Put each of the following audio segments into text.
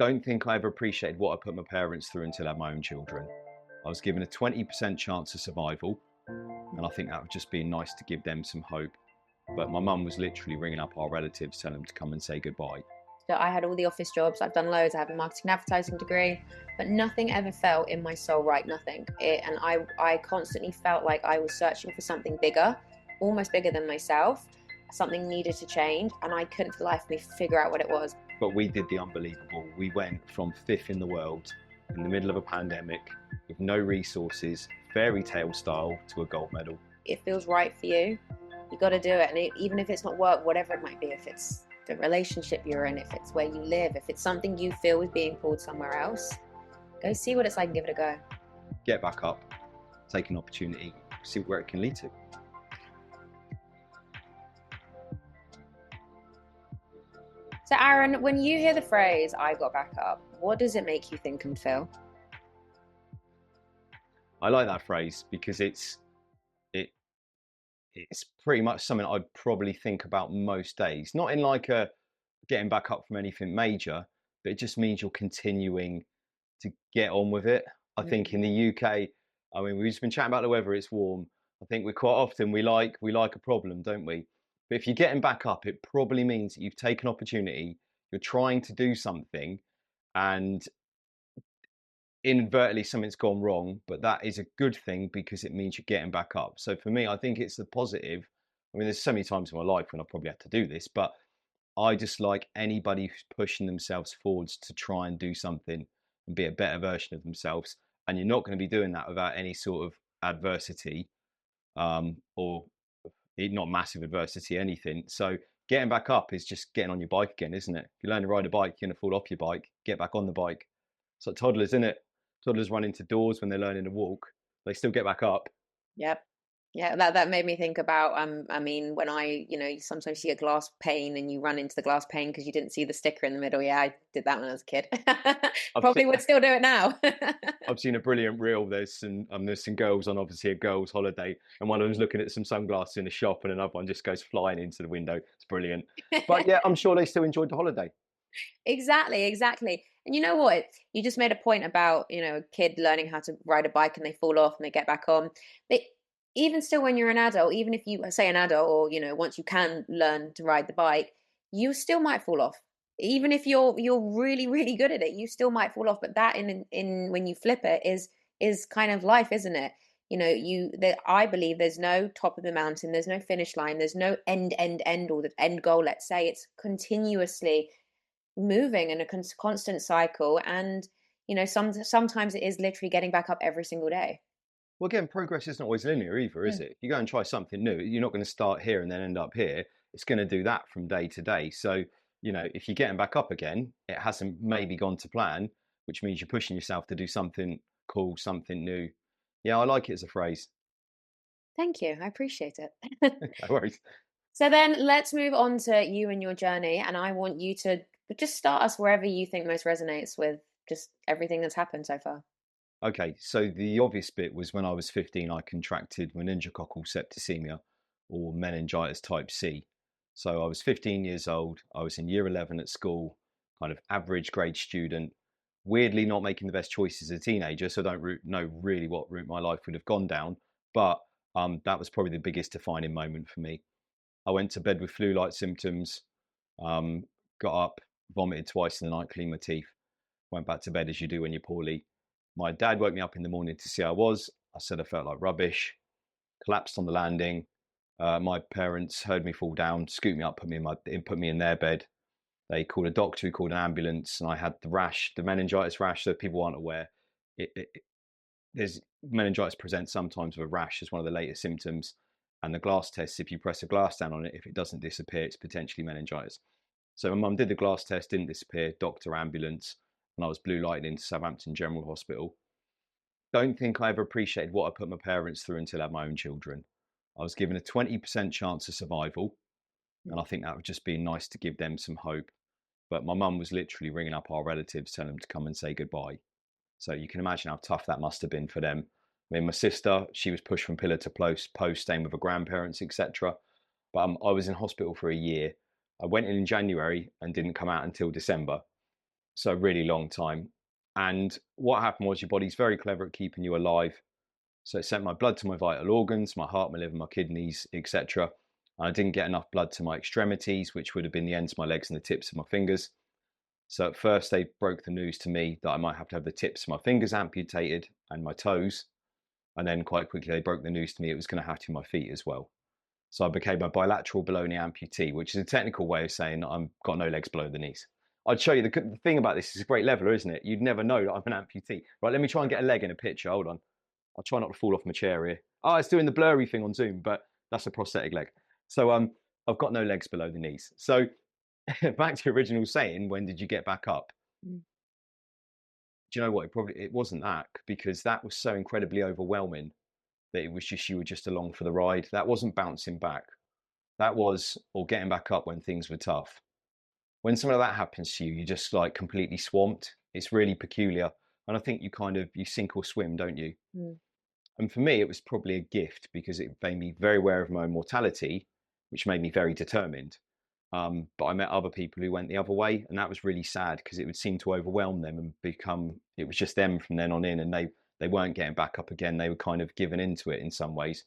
Don't think I ever appreciated what I put my parents through until I had my own children. I was given a 20% chance of survival, and I think that would just be nice to give them some hope. But my mum was literally ringing up our relatives, telling them to come and say goodbye. So I had all the office jobs, I've done loads, I have a marketing and advertising degree, but nothing ever felt in my soul right, nothing. And I constantly felt like I was searching for something bigger, almost bigger than myself. Something needed to change, and I couldn't for the life of me figure out what it was. But we did the unbelievable. We went from fifth in the world in the middle of a pandemic with no resources, fairy tale style, to a gold medal. It feels right for you, you got to do it. And even if it's not work, whatever it might be, if it's the relationship you're in, if it's where you live, if it's something you feel is being pulled somewhere else, go see what it's like and give it a go. Get back up, take an opportunity, see where it can lead to. So Aaron, when you hear the phrase, I got back up, what does it make you think and feel? I like that phrase because it's pretty much something I'd probably think about most days. Not in like a getting back up from anything major, but it just means you're continuing to get on with it. I think in the UK, I mean, we've just been chatting about the weather, it's warm. I think we quite often we like a problem, don't we? But if you're getting back up, it probably means that you've taken opportunity, you're trying to do something, and inadvertently something's gone wrong, but that is a good thing because it means you're getting back up. So for me, I think it's the positive. I mean, there's so many times in my life when I probably had to do this, but I just like anybody who's pushing themselves forwards to try and do something and be a better version of themselves. And you're not going to be doing that without any sort of adversity, or not massive adversity, anything. So getting back up is just getting on your bike again, isn't it? If you learn to ride a bike, you're going to fall off your bike, get back on the bike. It's like toddlers, isn't it? Toddlers run into doors when they're learning to walk. They still get back up. Yep. Yeah, that made me think about I mean, when you sometimes see a glass pane and you run into the glass pane because you didn't see the sticker in the middle. Yeah, I did that when I was a kid. I've Probably seen, would still do it now. I've seen a brilliant reel. There's some girls on obviously a girls' holiday, and one of them's looking at some sunglasses in a shop, and another one just goes flying into the window. It's brilliant. But yeah, I'm sure they still enjoyed the holiday. Exactly, exactly. And you know what? You just made a point about, a kid learning how to ride a bike and they fall off and they get back on. But even still, when you're an adult, even if you say an adult or, once you can learn to ride the bike, you still might fall off. Even if you're really, really good at it, you still might fall off. But that in when you flip it is kind of life, isn't it? I believe there's no top of the mountain, there's no finish line, there's no end or the end goal, let's say. It's continuously moving in a constant cycle, and sometimes it is literally getting back up every single day. Well, again, progress isn't always linear either, is Mm. it? You go and try something new, you're not going to start here and then end up here. It's going to do that from day to day. So, if you're getting back up again, it hasn't maybe gone to plan, which means you're pushing yourself to do something cool, something new. Yeah, I like it as a phrase. Thank you, I appreciate it. No worries. So then let's move on to you and your journey, and I want you to just start us wherever you think most resonates with just everything that's happened so far. Okay, so the obvious bit was when I was 15, I contracted meningococcal septicemia, or meningitis type C. So I was 15 years old. I was in year 11 at school, kind of average grade student, weirdly not making the best choices as a teenager. So I don't know really what route my life would have gone down. But that was probably the biggest defining moment for me. I went to bed with flu-like symptoms, um, got up, vomited twice in the night, cleaned my teeth, went back to bed as you do when you're poorly. My dad woke me up in the morning to see how I was. I said I felt like rubbish, collapsed on the landing. My parents heard me fall down, scooped me up, put me in their bed. They called a doctor who called an ambulance, and I had the rash, the meningitis rash. So people aren't aware, there's meningitis presents sometimes with a rash as one of the later symptoms. And the glass test, if you press a glass down on it, if it doesn't disappear, it's potentially meningitis. So my mum did the glass test, didn't disappear, doctor, ambulance, and I was blue lighted into Southampton General Hospital. Don't think I ever appreciated what I put my parents through until I had my own children. I was given a 20% chance of survival, and I think that would just be nice to give them some hope. But my mum was literally ringing up our relatives, telling them to come and say goodbye. So you can imagine how tough that must have been for them. I mean, my sister, she was pushed from pillar to post, staying with her grandparents, etc. But I was in hospital for a year. I went in January and didn't come out until December. so a really long time. And what happened was your body's very clever at keeping you alive. So it sent my blood to my vital organs, my heart, my liver, my kidneys, etc. I didn't get enough blood to my extremities, which would have been the ends of my legs and the tips of my fingers. So at first they broke the news to me that I might have to have the tips of my fingers amputated and my toes. And then quite quickly they broke the news to me it was going to have to be my feet as well. So I became a bilateral below knee amputee, which is a technical way of saying that I've got no legs below the knees. I'd show you the thing about this is a great leveler, isn't it? You'd never know that I'm an amputee. Right, let me try and get a leg in a picture. Hold on. I'll try not to fall off my chair here. Oh, it's doing the blurry thing on Zoom, but that's a prosthetic leg. So I've got no legs below the knees. So back to your original saying, when did you get back up? Mm. Do you know what? It wasn't that, because that was so incredibly overwhelming that it was just you were just along for the ride. That wasn't bouncing back. That was, or getting back up when things were tough. When something like that happens to you, you're just like completely swamped. It's really peculiar. And I think you sink or swim, don't you? Mm. And for me, it was probably a gift because it made me very aware of my own mortality, which made me very determined. But I met other people who went the other way, and that was really sad because it would seem to overwhelm them and it was just them from then on in, and they weren't getting back up again. They were kind of given into it in some ways,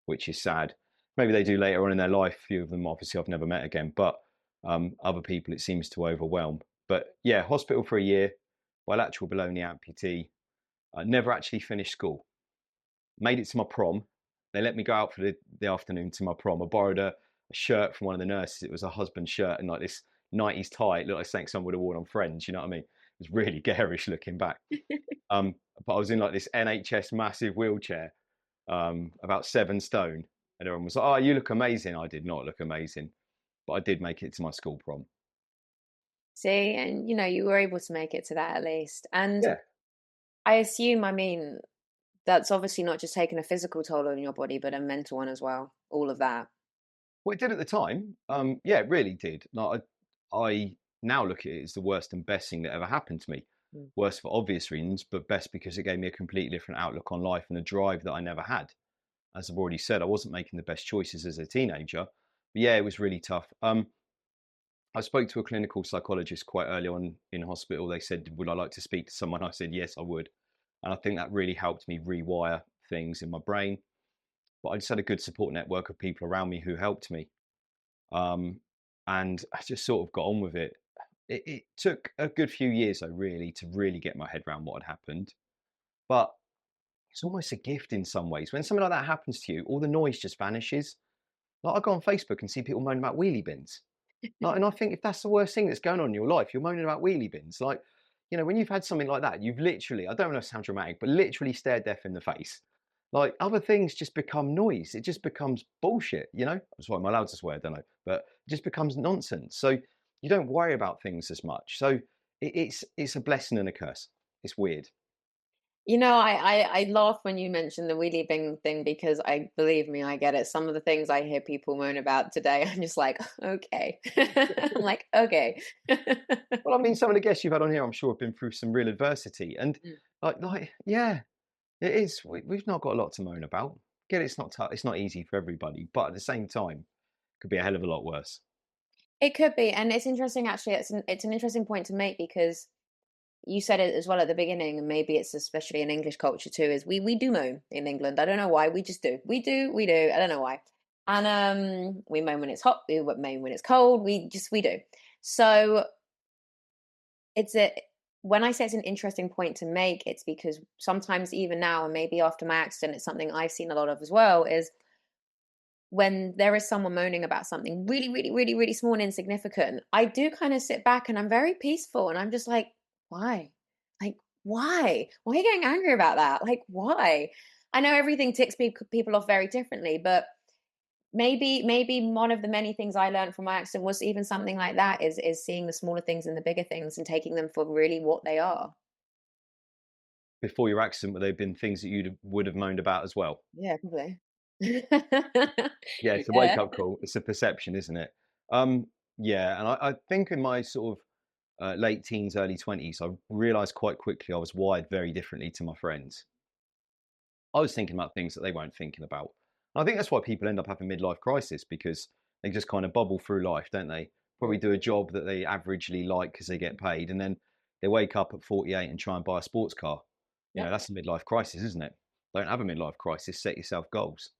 which is sad. Maybe they do later on in their life. A few of them, obviously, I've never met again, but other people, it seems to overwhelm. But yeah, hospital for a year, bilateral below knee amputee. I never actually finished school. Made it to my prom. They let me go out for the afternoon to my prom. I borrowed a shirt from one of the nurses. It was a husband's shirt and like this 90s tie. It looked like something someone would have worn on Friends, you know what I mean? It was really garish looking back. But I was in like this NHS massive wheelchair, about 7 stone. And everyone was like, oh, you look amazing. I did not look amazing, but I did make it to my school prom. See, and you were able to make it to that at least. And Yeah. I assume, I mean, that's obviously not just taking a physical toll on your body, but a mental one as well. All of that. Well, it did at the time. Yeah, it really did. Like, I now look at it as the worst and best thing that ever happened to me. Mm. Worst for obvious reasons, but best because it gave me a completely different outlook on life and a drive that I never had. As I've already said, I wasn't making the best choices as a teenager. But yeah, it was really tough. I spoke to a clinical psychologist quite early on in hospital. They said, would I like to speak to someone? I said, yes, I would. And I think that really helped me rewire things in my brain. But I just had a good support network of people around me who helped me. Um, and I just sort of got on with it. It took a good few years, though, really, to really get my head around what had happened. But it's almost a gift in some ways. When something like that happens to you, all the noise just vanishes. Like I go on Facebook and see people moaning about wheelie bins. Like, and I think if that's the worst thing that's going on in your life, you're moaning about wheelie bins. Like, when you've had something like that, you've literally, I don't want to sound dramatic, but literally stared death in the face. Like other things just become noise. It just becomes bullshit, That's why I'm allowed to swear, I don't know. But it just becomes nonsense. So you don't worry about things as much. So it's a blessing and a curse. It's weird. I laugh when you mention the wheelie bin thing because believe me, I get it. Some of the things I hear people moan about today, I'm just like, okay. I'm like, okay. Well, I mean, some of the guests you've had on here, I'm sure, have been through some real adversity. And Mm. yeah, it is. We've not got a lot to moan about. Get it, it's not tough. It's not easy for everybody, but at the same time, it could be a hell of a lot worse. It could be, and it's interesting actually. It's an interesting point to make because you said it as well at the beginning, and maybe it's especially in English culture too, is we do moan in England. I don't know why. We just do. We do. I don't know why. And we moan when it's hot, we moan when it's cold, we do. So it's a when I say it's an interesting point to make, it's because sometimes even now, and maybe after my accident, it's something I've seen a lot of as well, is when there is someone moaning about something really, really, really, really small and insignificant, I do kind of sit back and I'm very peaceful and I'm just like, why? Like, why? Why are you getting angry about that? Like, why? I know everything ticks people off very differently, but maybe one of the many things I learned from my accident was even something like that is seeing the smaller things and the bigger things and taking them for really what they are. Before your accident, would there have been things that would have moaned about as well? Yeah, probably. Yeah, it's a wake Yeah. up call. It's a perception, isn't it? Um, yeah, and I think in my sort of late teens, early 20s, I realized quite quickly I was wired very differently to my friends. I was thinking about things that they weren't thinking about. And I think that's why people end up having midlife crisis because they just kind of bubble through life, don't they? Probably do a Mhm. job that they averagely like because they get paid, and then they wake up at 48 and try and buy a sports car. Yep. That's a midlife crisis, isn't it? Don't have a midlife crisis. Set yourself goals.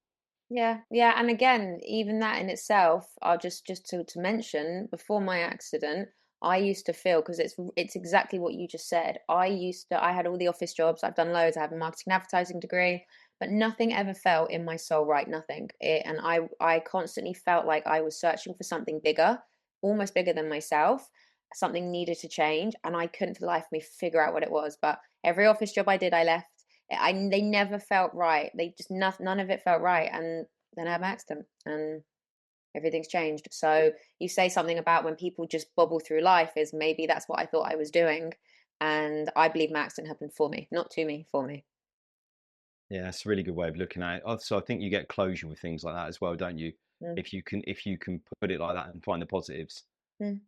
Yeah, yeah, and again, even that in itself, I'll just to mention, before my accident, I used to feel, because it's exactly what you just said. I had all the office jobs, I've done loads, I have a marketing and advertising degree, but nothing ever felt in my soul right, nothing. And I constantly felt like I was searching for something bigger, almost bigger than myself. Something needed to change, and I couldn't for the life of me figure out what it was. But every office job I did, I left. They never felt right. They just none of it felt right, and then I had an accident, and everything's changed. So you say something about when people just bobble through life, is maybe that's what I thought I was doing, and I believe my accident happened for me, not to me, for me. Yeah, that's a really good way of looking at it. So I think you get closure with things like that as well, don't you? Mm, If you can put it like that and find the positives. mm,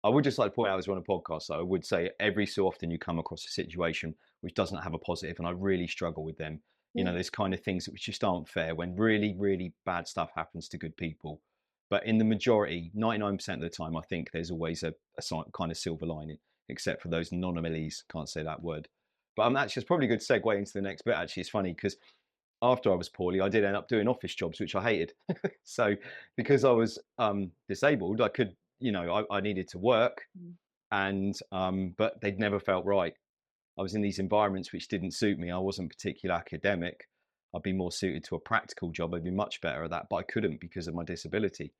I would just like to point out as well on a podcast, though, I would say every so often you come across a situation which doesn't have a positive, and I really struggle with them. mm, There's kind of things that just aren't fair when really, really bad stuff happens to good people. But in the majority, 99% of the time, I think there's always a kind of silver lining, except for those anomalies. Can't say that word. But actually, it's probably a good segue into the next bit. Actually, it's funny because after I was poorly, I did end up doing office jobs, which I hated. So because I was disabled, I could, I needed to work, mm, and but they'd never felt right. I was in these environments which didn't suit me. I wasn't particularly academic. I'd be more suited to a practical job. I'd be much better at that, but I couldn't because of my disability.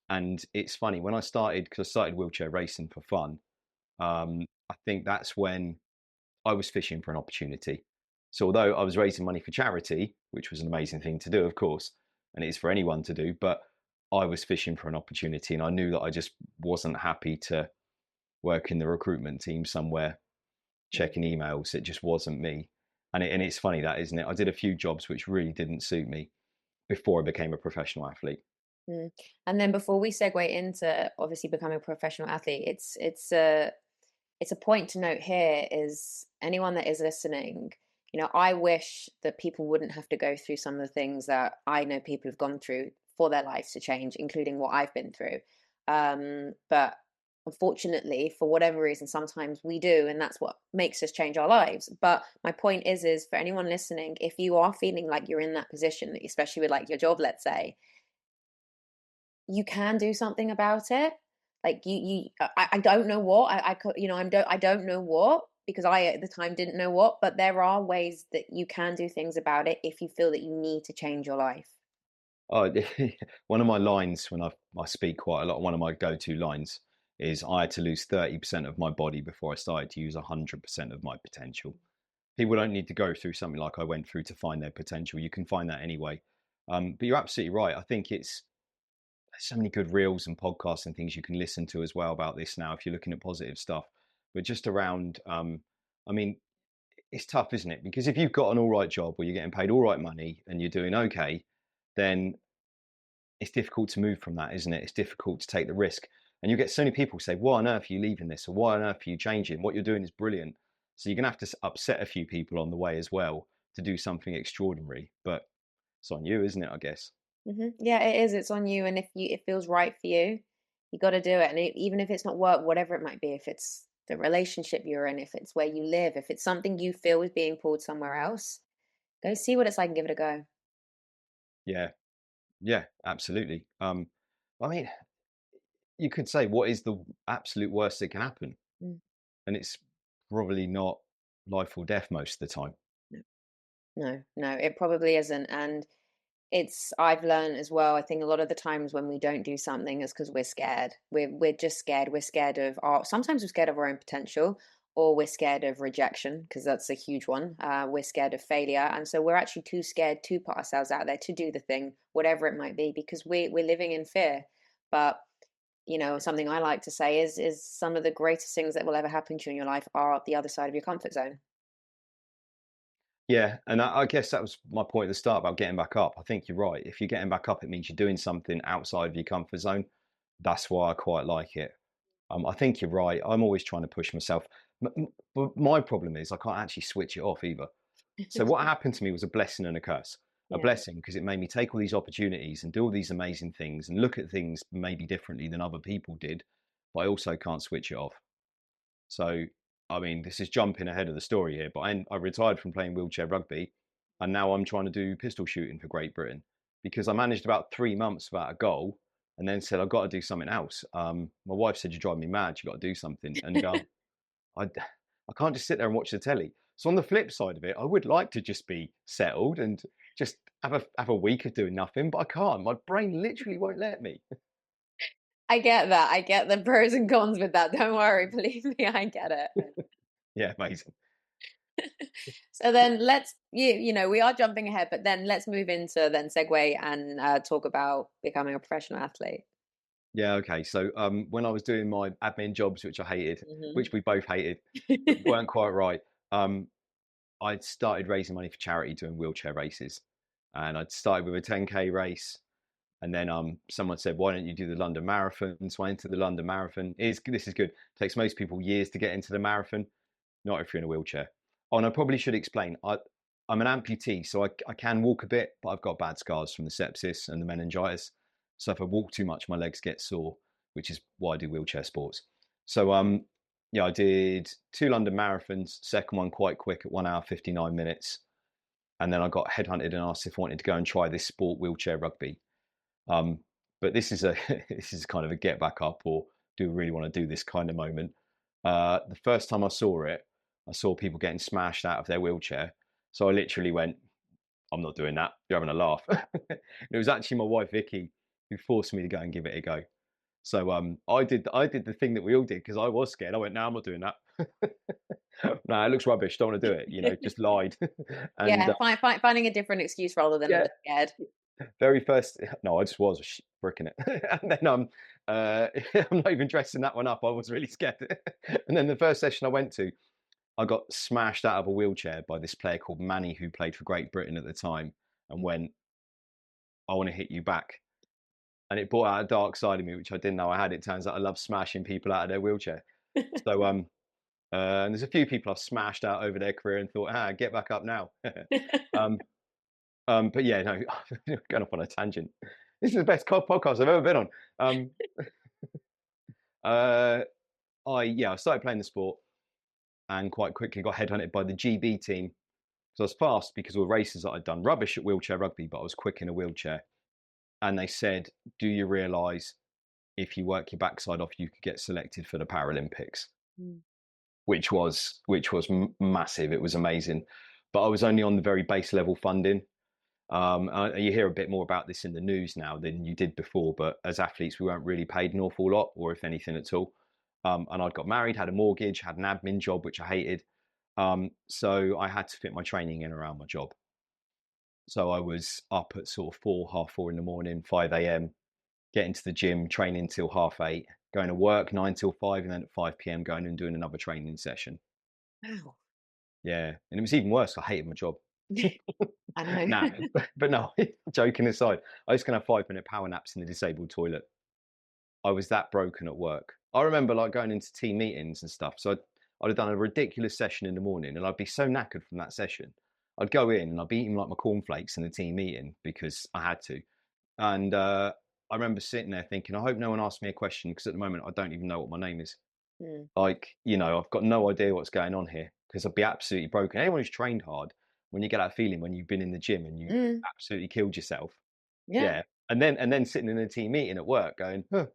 And it's funny when I started, because I started wheelchair racing for fun. I think that's when I was fishing for an opportunity. So although I was raising money for charity, which was an amazing thing to do, of course, and it is for anyone to do, but I was fishing for an opportunity, and I knew that I just wasn't happy to work in the recruitment team somewhere, mm, checking emails. It just wasn't me. And it's funny that, isn't it? I did a few jobs which really didn't suit me before I became a professional athlete. mm. And then before we segue into obviously becoming a professional athlete, it's a point to note here, is anyone that is listening, I wish that people wouldn't have to go through some of the things that I know people have gone through for their lives to change, including what I've been through. But unfortunately, for whatever reason, sometimes we do, and that's what makes us change our lives. But my point is for anyone listening, if you are feeling like you're in that position, especially with like your job, let's say, you can do something about it. Like I don't know what I could, I don't know what, because I at the time didn't know what, but there are ways that you can do things about it if you feel that you need to change your life. Oh, one of my lines when I speak quite a lot, one of my go-to lines is I had to lose 30% of my body before I started to use 100% of my potential. People don't need to go through something like I went through to find their potential. You can find that anyway. But you're absolutely right. I think there's so many good reels and podcasts and things you can listen to as well about this now if you're looking at positive stuff. But just around, I mean, it's tough, isn't it? Because if you've got an all right job where you're getting paid all right money and you're doing okay, then it's difficult to move from that, isn't it? It's difficult to take the risk. And you get so many people say, why on earth are you leaving this? Or why on earth are you changing? What you're doing is brilliant. So you're going to have to upset a few people on the way as well to do something extraordinary. But it's on you, isn't it? I guess. Yeah, it is. It's on you, and if it feels right for you, you got to do it. And even if it's not work, whatever it might be, if it's the relationship you're in, if it's where you live, if it's something you feel is being pulled somewhere else, go see what it's like and give it a go. Yeah. Yeah, absolutely. I mean, you could say, what is the absolute worst that can happen? Mm, And it's probably not life or death most of the time. no, no, no, it probably isn't. And I've learned as well, I think a lot of the times when we don't do something is because we're scared. We're just scared. We're scared of sometimes we're scared of our own potential, or we're scared of rejection, because that's a huge one. We're scared of failure. And so we're actually too scared to put ourselves out there to do the thing, whatever it might be, because we're living in fear. But something I like to say is some of the greatest things that will ever happen to you in your life are the other side of your comfort zone. Yeah, and I guess that was my point at the start about getting back up. I think you're right. If you're getting back up, it means you're doing something outside of your comfort zone. That's why I quite like it. I think you're right. I'm always trying to push myself. But my problem is I can't actually switch it off either. So what happened to me was a blessing and a curse. A Yeah. blessing because it made me take all these opportunities and do all these amazing things and look at things maybe differently than other people did, but I also can't switch it off. So I mean, this is jumping ahead of the story here, but I retired from playing wheelchair rugby, and now I'm trying to do pistol shooting for Great Britain because I managed about 3 months without a goal, and then said I've got to do something else. My wife said you drive me mad. You got to do something, and I can't just sit there and watch the telly. So on the flip side of it, I would like to just be settled and just have a week of doing nothing, but I can't. My brain literally won't let me. I get that. I get the pros and cons with that. Don't worry, believe me, I get it. Yeah, amazing. So then we are jumping ahead, but then let's move into then segue and talk about becoming a professional athlete. Yeah, okay. So when I was doing my admin jobs, which I hated, Hmm. which we both hated, but weren't quite right, I'd started raising money for charity doing wheelchair races. And I'd started with a 10K race. And then someone said, why don't you do the London Marathon? So I entered the London Marathon. This is good. It takes most people years to get into the marathon, not if you're in a wheelchair. Oh, and I probably should explain. I'm an amputee, so I can walk a bit, but I've got bad scars from the sepsis and the meningitis. So if I walk too much, my legs get sore, which is why I do wheelchair sports. So yeah, I did 2 London marathons. Second one quite quick at 1 hour 59 minutes, and then I got headhunted and asked if I wanted to go and try this sport, wheelchair rugby. Um, but this is a this is kind of a get back up or do really want to do this kind of moment. The first time I saw it, I saw people getting smashed out of their wheelchair. So I literally went, I'm not doing that. You're having a laugh. It was actually my wife Vicky who forced me to go and give it a go. So I did the thing that we all did because I was scared. I went, no, I'm not doing that. No, it looks rubbish. Don't want to do it. Just lied. And Yeah, finding a different excuse rather than I'm yeah, just scared. very first, no, I just was bricking it, and then I'm not even dressing that one up. I was really scared, and then the first session I went to, I got smashed out of a wheelchair by this player called Manny who played for Great Britain at the time, and went, "I want to hit you back," and it brought out a dark side of me which I didn't know I had. It turns out I love smashing people out of their wheelchair. So and there's a few people I've smashed out over their career and thought, get back up now. um, but yeah, no, going off on a tangent. This is the best podcast I've ever been on. Um, uh, I started playing the sport and quite quickly got headhunted by the GB team. So I was fast because all the races that I'd done, rubbish at wheelchair rugby, but I was quick in a wheelchair. And they said, "Do you realise if you work your backside off, you could get selected for the Paralympics?" Mm. Which was massive. It was amazing, but I was only on the very base level funding. You hear a bit more about this in the news now than you did before, but as athletes, we weren't really paid an awful lot, or if anything at all. And I'd got married, had a mortgage, had an admin job, which I hated. So I had to fit my training in around my job. So I was up at sort of 4, half 4 in the morning, 5 a.m., getting to the gym, training till half 8, going to work 9 till 5, and then at 5 p.m. going and doing another training session. Wow. Yeah. And it was even worse. I hated my job. I know. Nah, but no, joking aside, I used to have 5 minute power naps in the disabled toilet. I was that broken at work. I remember like going into team meetings and stuff. So I'd have done a ridiculous session in the morning and I'd be so knackered from that session. I'd go in and I'd be eating like my cornflakes in the team meeting because I had to. And I remember sitting there thinking, I hope no one asks me a question because at the moment I don't even know what my name is. Mm. Like, I've got no idea what's going on here because I'd be absolutely broken. Anyone who's trained hard, when you get that feeling when you've been in the gym and you Mm. absolutely killed yourself, Yeah. yeah. And then sitting in a team meeting at work going, huh,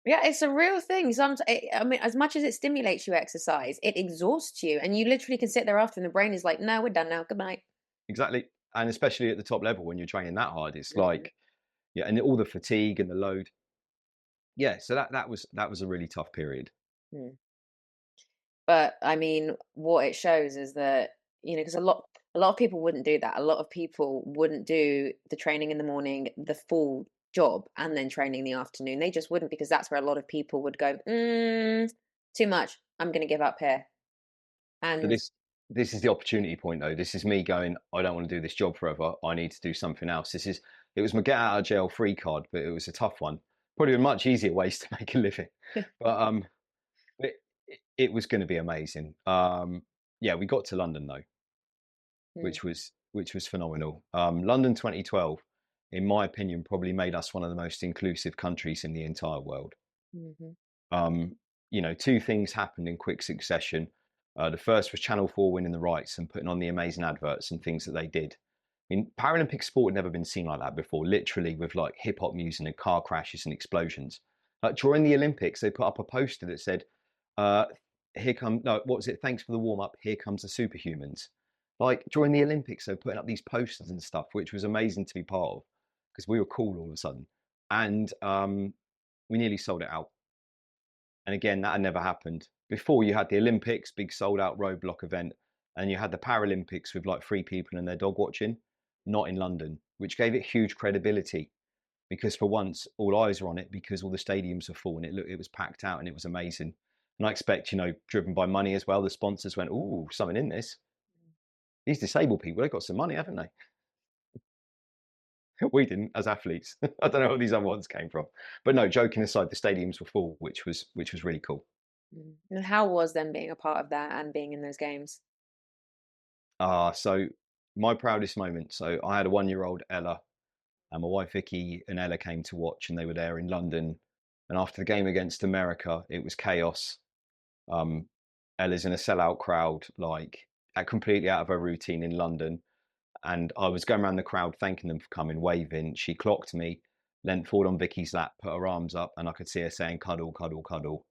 Yeah, it's a real thing. I mean, as much as it stimulates you exercise, it exhausts you, and you literally can sit there after, and the brain is like, "No, we're done now. Good night." exactly. And especially at the top level when you're training that hard, it's Mhm. like, yeah, and all the fatigue and the load. Yeah, so that was a really tough period. Mm. But I mean, what it shows is that, because a lot of people wouldn't do that. A lot of people wouldn't do the training in the morning, the full job, and then training in the afternoon. They just wouldn't, because that's where a lot of people would go, too much. I'm going to give up here. So And this is the opportunity point though. This is me going, I don't want to do this job forever. I need to do something else. It was my get out of jail free card, but it was a tough one. Probably a much easier ways to make a living. But it was going to be amazing. Yeah, we got to London though, mm, which was phenomenal. London 2012, in my opinion, probably made us one of the most inclusive countries in the entire world. mhm. Um, Two things happened in quick succession. The first was Channel 4 winning the rights and putting on the amazing adverts and things that they did. I mean, Paralympic sport had never been seen like that before, literally with like hip hop music and car crashes and explosions. Like during the Olympics, they put up a poster that said, uh, here come, no, what was it? Thanks for the warm up. Here comes the superhumans. Like during the Olympics, they were putting up these posters and stuff, which was amazing to be part of because we were cool all of a sudden. And we nearly sold it out. And again, that had never happened. Before you had the Olympics, big sold out roadblock event, and you had the Paralympics with like 3 people and their dog watching, not in London, which gave it huge credibility because for once all eyes were on it because all the stadiums were full and it was packed out and it was amazing. And I expect, driven by money as well, the sponsors went, "Oh, something in this. These disabled people, they've got some money, haven't they?" We didn't as athletes. I don't know where these other ones came from. But no, joking aside, the stadiums were full, which was really cool. And how was them being a part of that and being in those games? So my proudest moment. So I had a 1-year old Ella, and my wife Vicky and Ella came to watch, and they were there in London. And after the game against America, it was chaos. Um, Ella's in a sellout crowd, like completely out of her routine in London. And I was going around the crowd thanking them for coming, waving. She clocked me, leant forward on Vicky's lap, put her arms up, and I could see her saying, "Cuddle, cuddle, cuddle."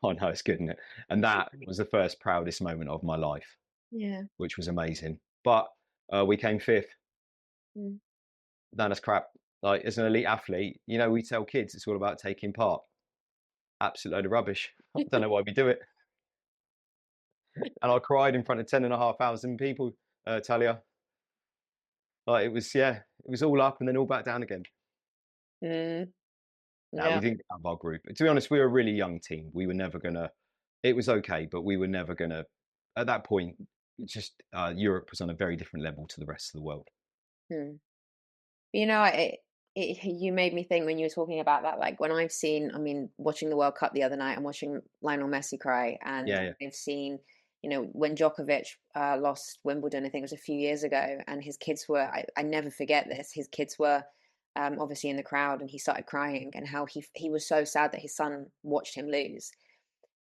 Oh no, it's good, isn't it? And that was the first proudest moment of my life, Yeah. which was amazing. But we came fifth. Mm. No, that's crap. Like as an elite athlete, we tell kids it's all about taking part. Absolute load of rubbish. I don't know why we do it. And I cried in front of 10,500 people, Talia. Like it was, yeah, it was all up and then all back down again. Mm. Now we Yeah. didn't get out of our group. To be honest, we were a really young team. We were never gonna. It was okay, but we were never gonna. At that point, it's just Europe was on a very different level to the rest of the world. Mm. You made me think when you were talking about that, like when I've seen, I mean, watching the World Cup the other night and watching Lionel Messi cry, and Yeah, yeah, I've seen, when Djokovic lost Wimbledon, I think it was a few years ago, and his kids were, I never forget this, his kids were obviously in the crowd and he started crying and how he was so sad that his son watched him lose.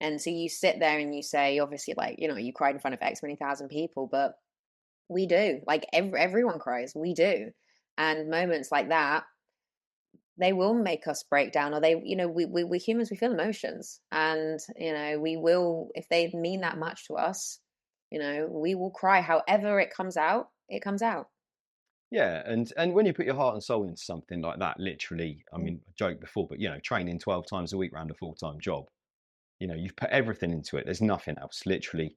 And so you sit there and you say, obviously, like, you cried in front of X many thousand people, but we do. Like everyone cries. We do. And moments like that, they will make us break down, or we're humans, we feel emotions. And, we will, if they mean that much to us, we will cry. However it comes out, it comes out. yeah. And when you put your heart and soul into something like that, literally, I Mm. mean, I joked before, but training 12 times a week around a full-time job, you've put everything into it. There's nothing else. Literally,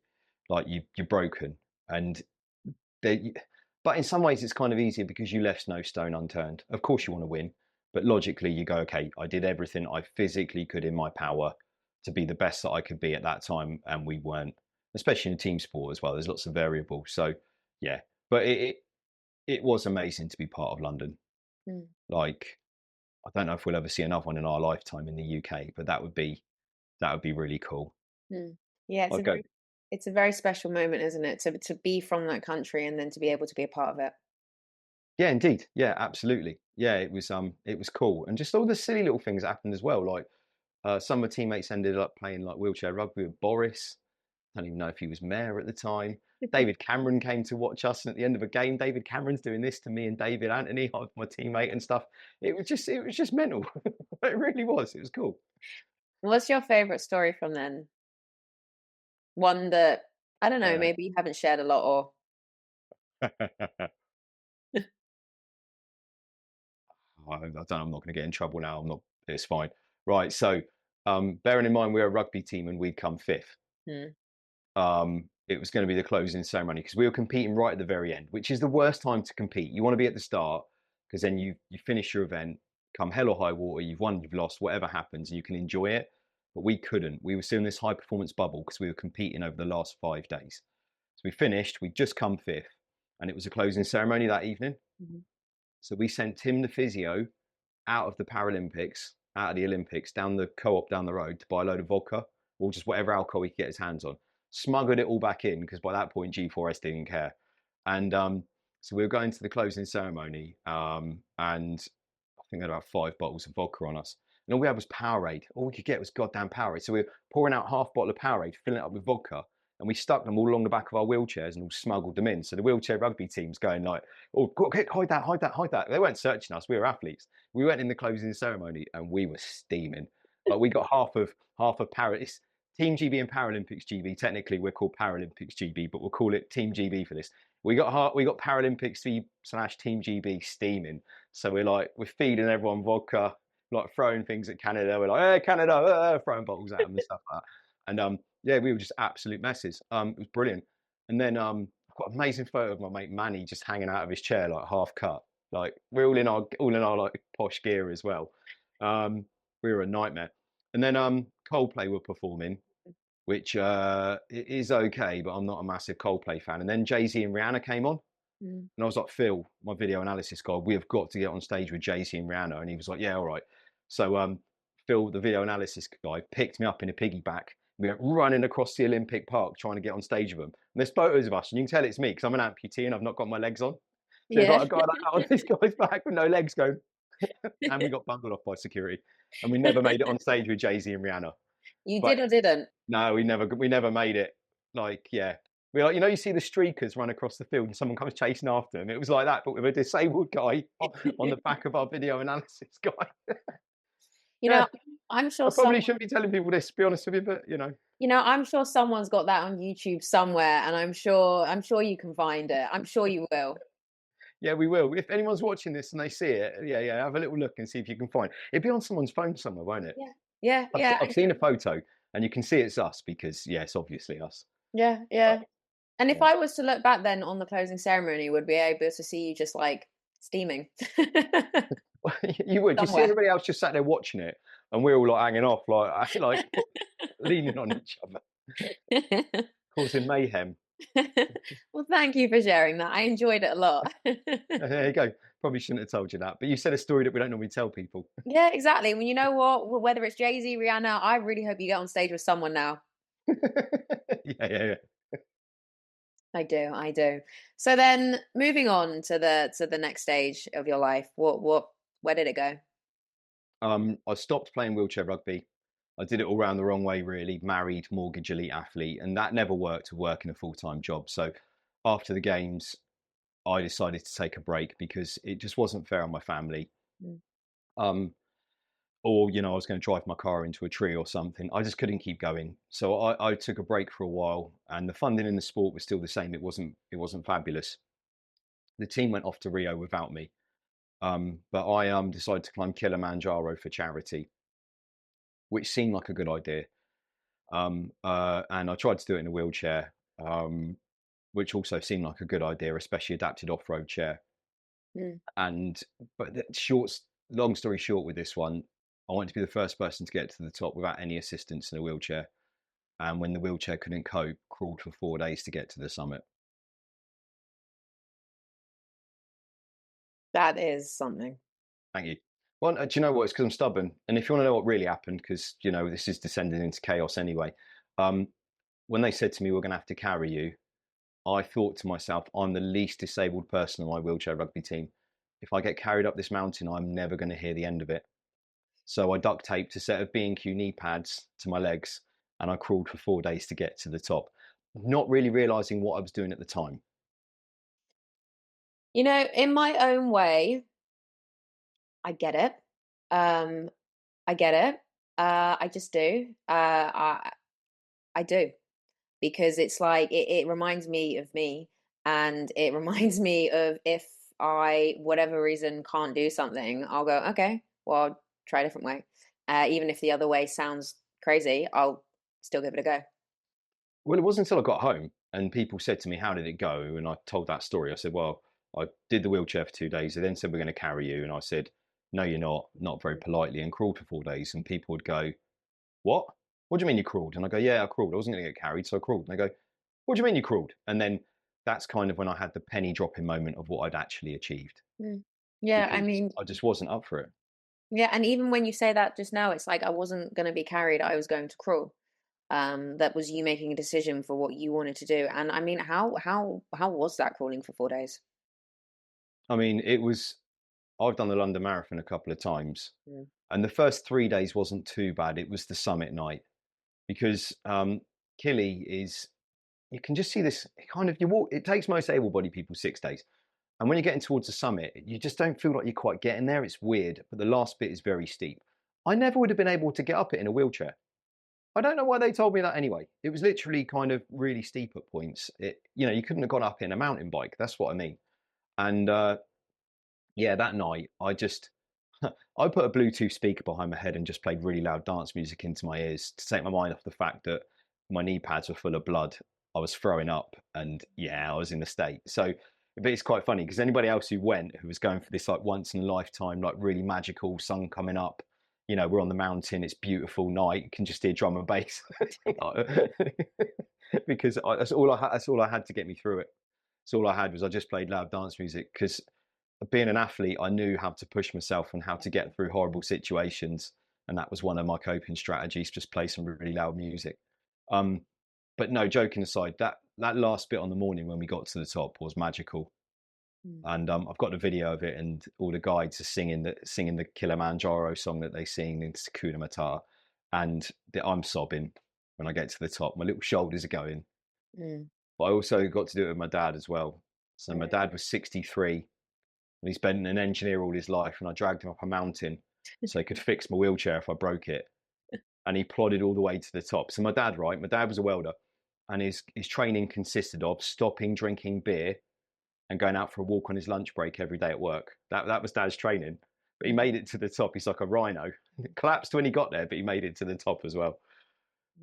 like you're broken, and they, but in some ways it's kind of easier because you left no stone unturned. Of course you want to win, but logically you go, okay, I did everything I physically could in my power to be the best that I could be at that time, and we weren't. Especially in team sport as well. There's lots of variables. So yeah, but it was amazing to be part of London. Mm. Like I don't know if we'll ever see another one in our lifetime in the UK, but that would be really cool. Mm. Yeah, I'd go. it's a very special moment, isn't it? To be from that country and then to be able to be a part of it. Yeah, indeed. Yeah, absolutely. Yeah, it was cool. And just all the silly little things that happened as well. Like some of my teammates ended up playing like wheelchair rugby with Boris. I don't even know if he was mayor at the time. David Cameron came to watch us, and at the end of a game, David Cameron's doing this to me and David Anthony, my teammate, and stuff. It was just mental. It really was. It was cool. What's your favorite story from then? One that, I don't know, Uh, maybe you haven't shared a lot, or I don't. I'm not going to get in trouble now. I'm not. It's fine. Right. So, bearing in mind we're a rugby team and we'd come fifth. Hmm. It was going to be the closing ceremony because we were competing right at the very end, which is the worst time to compete. You want to be at the start because then you finish your event, come hell or high water, you've won, you've lost, whatever happens, you can enjoy it. But we couldn't. We were still in this high performance bubble because we were competing over the last 5 days. So we finished, we'd just come fifth, and it was a closing ceremony that evening. Mhm. So we sent Tim the physio out of the Paralympics, out of the Olympics, down the co-op down the road to buy a load of vodka or just whatever alcohol he could get his hands on. Smuggled it all back in because by that point G4S didn't care. And so we were going to the closing ceremony, and I think they had about 5 bottles of vodka on us. and all we had was Powerade. All we could get was goddamn Powerade. So we were pouring out half bottle of Powerade, filling it up with vodka, and we stuck them all along the back of our wheelchairs and all smuggled them in. So the wheelchair rugby team's going like, "Oh, hide that, hide that, hide that." They weren't searching us. We were athletes. We went in the closing ceremony and we were steaming. Like we got half of Paris. Team GB and Paralympics GB. Technically, we're called Paralympics GB, but we'll call it Team GB for this. We got Paralympics / Team GB steaming. So we're feeding everyone vodka, like throwing things at Canada. We're like, "Hey, Canada," throwing bottles at them and stuff like that. And yeah, we were just absolute messes. It was brilliant. And then I've got an amazing photo of my mate Manny just hanging out of his chair, like half cut. Like we're all in our like posh gear as well. We were a nightmare. And then Coldplay were performing, which it is okay, but I'm not a massive Coldplay fan. And then Jay-Z and Rihanna came on, Mm. and I was like, Phil, my video analysis guy, we have got to get on stage with Jay-Z and Rihanna. And he was like, yeah, all right. So Phil, the video analysis guy, picked me up in a piggyback. We went running across the Olympic Park trying to get on stage with them. And there's photos of us, and you can tell it's me because I'm an amputee and I've not got my legs on. So there's Yeah. like a guy like that on this guy's back with no legs going, and we got bundled off by security. And we never made it on stage with Jay-Z and Rihanna. You But did or didn't? no, we never made it. Like, yeah. We like, you see the streakers run across the field and someone comes chasing after them. It was like that, but with a disabled guy on the back of our video analysis guy. You Yeah, know, I'm sure I probably some, shouldn't be telling people this, to be honest with you, but I'm sure someone's got that on YouTube somewhere, and I'm sure you can find it. I'm sure you will. yeah, we will. If anyone's watching this and they see it, yeah, have a little look and see if you can find. It'd be on someone's phone somewhere, won't it? Yeah. Yeah, I've, se- yeah, I've seen a photo and you can see it's us because, yeah, it's obviously us. yeah, But, yeah. And if yeah. I was to look back then on the closing ceremony, would be able to see you just like steaming You would. You see somewhere. everybody else just sat there watching it, and we're all like hanging off, like leaning on each other, causing mayhem. Well, thank you for sharing that. I enjoyed it a lot. There you go. Probably shouldn't have told you that, but you said a story that we don't normally tell people. Yeah, exactly. Well, you know what? Whether it's Jay-Z, Rihanna, I really hope you get on stage with someone now. Yeah. I do, I do. So then moving on to the next stage of your life, where did it go? I stopped playing wheelchair rugby. I did it all around the wrong way, really. Married, mortgage, elite athlete, and that never worked to work in a full-time job. So after the games, I decided to take a break because it just wasn't fair on my family. Mm. Um, or I was going to drive my car into a tree or something. I just couldn't keep going, so I took a break for a while, and the funding in the sport was still the same. It wasn't fabulous. The team went off to Rio without me, but I decided to climb Kilimanjaro for charity, which seemed like a good idea. And I tried to do it in a wheelchair, which also seemed like a good idea, especially adapted off-road chair. Mm. And but long story short, with this one, I wanted to be the first person to get to the top without any assistance in a wheelchair. And when the wheelchair couldn't cope, crawled for 4 days to get to the summit. That is something. Thank you. Well, do you know what? It's because I'm stubborn. And if you want to know what really happened, because this is descending into chaos anyway. Um, when they said to me, "We're going to have to carry you," I thought to myself, I'm the least disabled person on my wheelchair rugby team. If I get carried up this mountain, I'm never going to hear the end of it. So I duct taped a set of B&Q knee pads to my legs, and I crawled for 4 days to get to the top, not really realizing what I was doing at the time. In my own way, I get it. Um, I get it. I just do. I do. Because it's like it reminds me of me, and it reminds me of if I, whatever reason, can't do something, I'll go, okay, well, I'll try a different way. Even if the other way sounds crazy, I'll still give it a go. Well, it wasn't until I got home and people said to me, "How did it go?" And I told that story. I said, "Well, I did the wheelchair for 2 days. They then said, 'We're going to carry you.' And I said, 'No, you're not very politely,' and crawled for 4 days." And people would go, "What? What do you mean you crawled?" And I go, "Yeah, I crawled. I wasn't going to get carried, so I crawled." And they go, "What do you mean you crawled?" And then that's kind of when I had the penny dropping moment of what I'd actually achieved, Mm. Yeah, I because mean, I just wasn't up for it. yeah, and even when you say that just now, it's like I wasn't going to be carried, I was going to crawl. That was you making a decision for what you wanted to do. And I mean, how was that crawling for 4 days? I mean, it was. I've done the London Marathon a couple of times, Mm. and the first 3 days wasn't too bad. It was the summit night because Kili is, you can just see this kind of, you walk, it takes most able-bodied people 6 days. And when you're getting towards the summit, you just don't feel like you're quite getting there. It's weird, but the last bit is very steep. I never would have been able to get up it in a wheelchair. I don't know why they told me that anyway. It was literally kind of really steep at points. You couldn't have gone up in a mountain bike. That's what I mean. And yeah, that night I just I put a Bluetooth speaker behind my head and just played really loud dance music into my ears to take my mind off the fact that my knee pads were full of blood. I was throwing up, and yeah, I was in a state. So, but it's quite funny because anybody else who went, who was going for this like once in a lifetime, like really magical sun coming up, we're on the mountain, it's beautiful night, you can just hear drum and bass because that's all I had. That's all I had to get me through it. So all I had was I just played loud dance music because being an athlete, I knew how to push myself and how to get through horrible situations. And that was one of my coping strategies, just play some really loud music. Um, but no, joking aside, that last bit on the morning when we got to the top was magical. Mm. And I've got the video of it, and all the guides are singing the Kilimanjaro song that they sing in Sakuna Matata. And I'm sobbing when I get to the top. My little shoulders are going. Mm. But I also got to do it with my dad as well. So my Mm. dad was 63, and he's been an engineer all his life, and I dragged him up a mountain so he could fix my wheelchair if I broke it. And he plodded all the way to the top. So my dad, right? My dad was a welder, and his training consisted of stopping drinking beer and going out for a walk on his lunch break every day at work. That was Dad's training. But he Mm. made it to the top. He's like a rhino. Collapsed when he got there, but he made it to the top as well.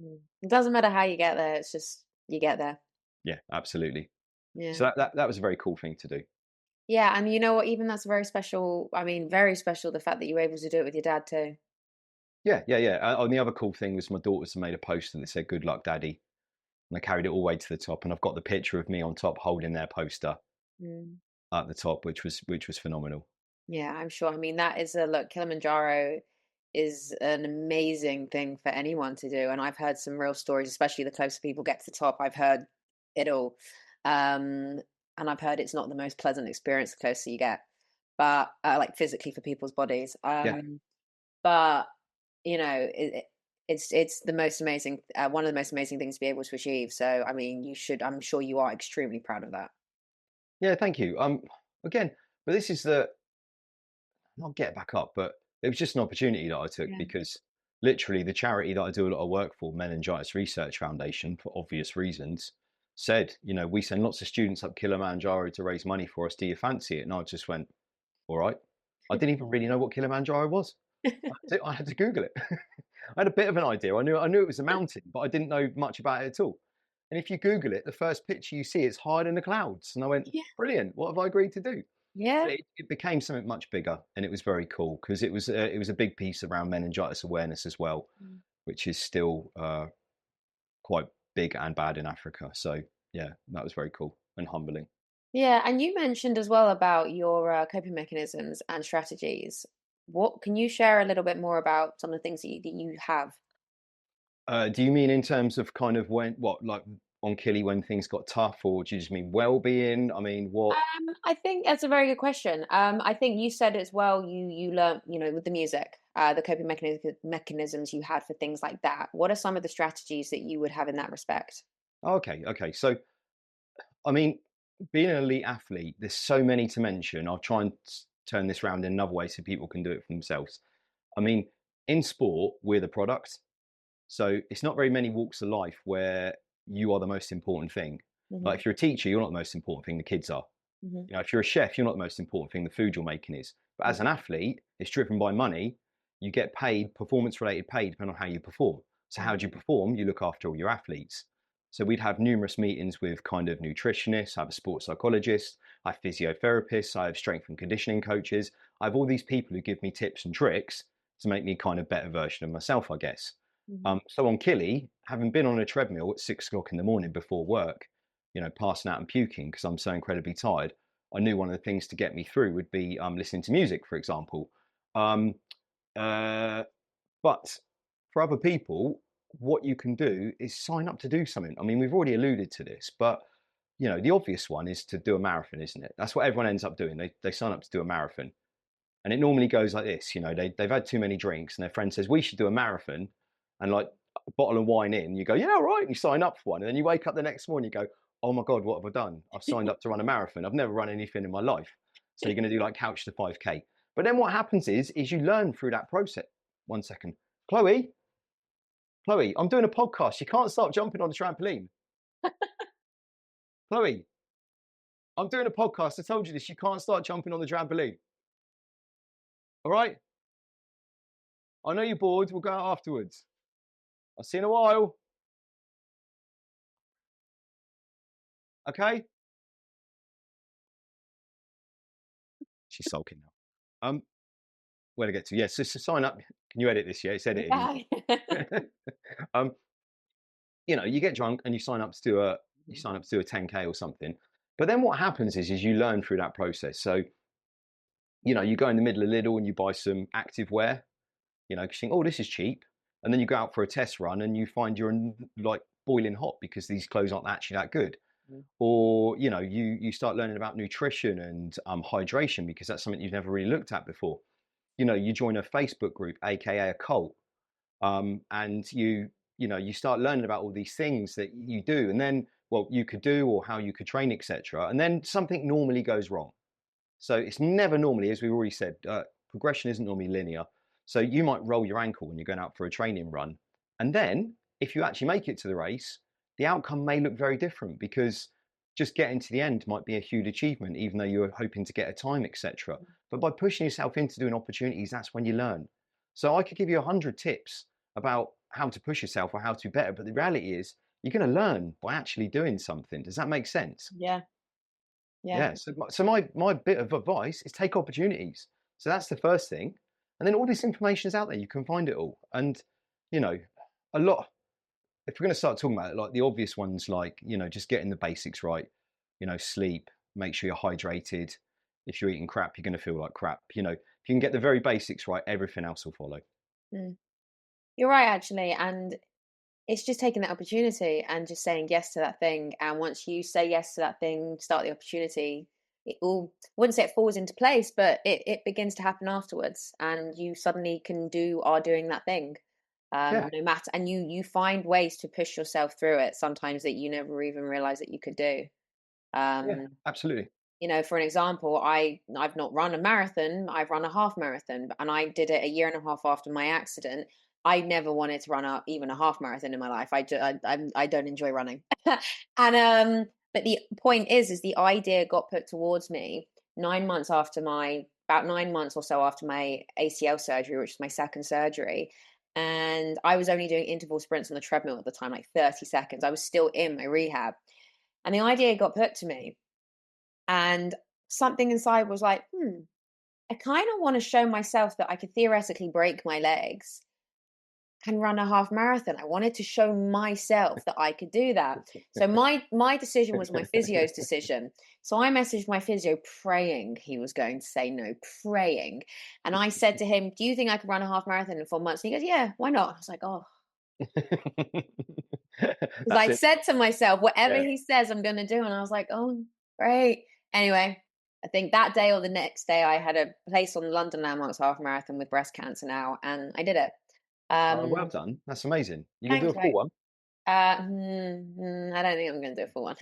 Mm. It doesn't matter how you get there, it's just you get there. Yeah, absolutely. Yeah. So that was a very cool thing to do. Yeah, and you know what? Even that's very special. I mean, very special the fact that you were able to do it with your dad too. Yeah, yeah, yeah. And the other cool thing was my daughters made a poster that said "Good luck, Daddy," and I carried it all the way to the top. And I've got the picture of me on top holding their poster Mm. at the top, which was phenomenal. Yeah, I'm sure. I mean, that is a look, Kilimanjaro is an amazing thing for anyone to do. And I've heard some real stories, especially the closer people get to the top. I've heard it all. Um, and I've heard it's not the most pleasant experience the closer you get, but like physically for people's bodies. Yeah, But it's the most amazing, one of the most amazing things to be able to achieve. So, I mean, you should, I'm sure you are extremely proud of that. yeah. Thank you. Again, but this is the not get back up, but it was just an opportunity that I took Yeah. because literally the charity that I do a lot of work for, Meningitis Research Foundation, for obvious reasons, said, we send lots of students up Kilimanjaro to raise money for us. Do you fancy it? And I just went, all right. I didn't even really know what Kilimanjaro was. I had to Google it. I had a bit of an idea. I knew it was a mountain, but I didn't know much about it at all. And if you Google it, the first picture you see is higher in the clouds. And I went, Yeah. brilliant. What have I agreed to do? Yeah. But it became something much bigger, and it was very cool because it was a big piece around meningitis awareness as well, Mm. which is still quite big and bad in Africa. So yeah, that was very cool and humbling. Yeah, and you mentioned as well about your coping mechanisms and strategies. What can you share a little bit more about some of the things that you have? Do you mean in terms of kind of when what like on Killy when things got tough, or do you just mean well-being? I mean, what? I think that's a very good question. I think you said as well. You learned, with the music, the coping mechanisms you had for things like that. What are some of the strategies that you would have in that respect? Okay, okay. So I mean, being an elite athlete, there's so many to mention. I'll try and turn this around in another way so people can do it for themselves. I mean, in sport, we're the product. So it's not very many walks of life where you are the most important thing. Hmm. Like if you're a teacher, you're not the most important thing, the kids are. Hmm. If you're a chef, you're not the most important thing, the food you're making is. But as an athlete, it's driven by money. You get paid, performance related pay, depending on how you perform. So how do you perform? You look after all your athletes. So we'd have numerous meetings with kind of nutritionists, I have a sports psychologist, I have physiotherapists, I have strength and conditioning coaches. I have all these people who give me tips and tricks to make me kind of better version of myself, I guess. Hmm. So on Killy, having been on a treadmill at 6 o'clock in the morning before work, passing out and puking because I'm so incredibly tired, I knew one of the things to get me through would be listening to music, for example. Um, uh, but for other people, what you can do is sign up to do something. I mean, we've already alluded to this, but the obvious one is to do a marathon, isn't it? That's what everyone ends up doing. They sign up to do a marathon. And it normally goes like this, they've had too many drinks and their friend says, we should do a marathon. And like a bottle of wine in, you go, yeah, all right. And you sign up for one. And then you wake up the next morning, you go, oh my God, what have I done? I've signed up to run a marathon. I've never run anything in my life. So you're going to do like couch to 5K. But then what happens is you learn through that process. 1 second. Chloe, I'm doing a podcast. You can't start jumping on the trampoline. Chloe, I'm doing a podcast. I told you this. You can't start jumping on the trampoline. All right? I know you're bored. We'll go out afterwards. I'll see you in a while. Okay? She's sulking now. Where to get to? Yes, so sign up. Can you edit this? Yeah, it's edited. Yeah. um, you get drunk and you sign up to do a 10K or something. But then what happens is you learn through that process. So, you go in the middle of Lidl and you buy some active wear, because you think, oh, this is cheap. And then you go out for a test run and you find you're like boiling hot because these clothes aren't actually that good. Or, you start learning about nutrition and hydration because that's something you've never really looked at before. You join a Facebook group, aka a cult, and you start learning about all these things that you do, and then you could do or how you could train, etc. And then something normally goes wrong. So it's never normally, as we've already said, progression isn't normally linear. So you might roll your ankle when you're going out for a training run, and then if you actually make it to the race, the outcome may look very different because just getting to the end might be a huge achievement, even though you're hoping to get a time, etc. But by pushing yourself into doing opportunities, that's when you learn. So I could give you 100 tips about how to push yourself or how to be better, but the reality is you're going to learn by actually doing something. Does that make sense? Yeah. Yeah. Yeah. So my bit of advice is take opportunities. So that's the first thing, and then all this information is out there. You can find it all, and a lot. If we're going to start talking about it, like the obvious ones, like just getting the basics right. Sleep. Make sure you're hydrated. If you're eating crap, you're going to feel like crap. If you can get the very basics right, everything else will follow. Mm. You're right, actually. And it's just taking that opportunity and just saying yes to that thing. And once you say yes to that thing, start the opportunity, it all, I wouldn't say it falls into place, but it begins to happen afterwards. And you suddenly are doing that thing. Yeah. No matter, and you find ways to push yourself through it sometimes that you never even realized that you could do. Yeah. Um, Absolutely. for an example, I've not run a marathon. I've run a half marathon, and I did it a year and a half after my accident. I never wanted to run even a half marathon in my life. I don't enjoy running, and but the point is the idea got put towards me 9 months after about 9 months or so after my ACL surgery, which was my second surgery. And I was only doing interval sprints on the treadmill at the time, like 30 seconds. I was still in my rehab, and the idea got put to me. And something inside was like, I kind of want to show myself that I could theoretically break my legs and run a half marathon. I wanted to show myself that I could do that. So my decision was my physio's decision. So I messaged my physio praying he was going to say no, praying. And I said to him, do you think I could run a half marathon in 4 months? And he goes, yeah, why not? I was like, oh, because That's I it. said to myself, whatever Yeah. he says, I'm going to do. And I was like, oh, great. Anyway, I think that day or the next day, I had a place on the London Landmarks half marathon with breast cancer now, and I did it. Well done. That's amazing. You gonna do Thanks, a full mate. one? I don't think I'm going to do a full one.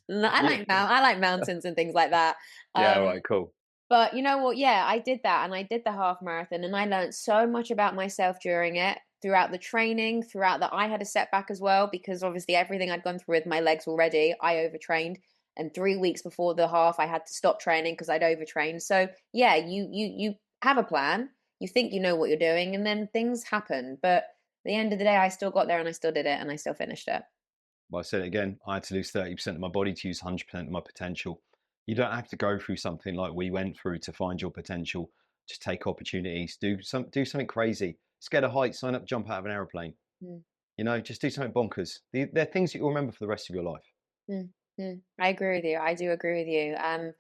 No, Yeah. I like mountains and things like that. Yeah. All Um, right. Cool. but you know what? Yeah, I did that, and I did the half marathon, and I learned so much about myself during it, throughout the training, throughout that I had a setback as well, because obviously everything I'd gone through with my legs already, I overtrained. And 3 weeks before the half, I had to stop training because I'd overtrained. So yeah, you have a plan, you think you know what you're doing, and then things happen. But at the end of the day, I still got there and I still did it and I still finished it. Well, I said it again. I had to lose 30% of my body to use 100% of my potential. You don't have to go through something like we went through to find your potential. Just take opportunities. Do something crazy. Scared of heights, sign up, jump out of an aeroplane. Mm, Just do something bonkers. They're things that you'll remember for the rest of your life. I agree with you. I do agree with you. And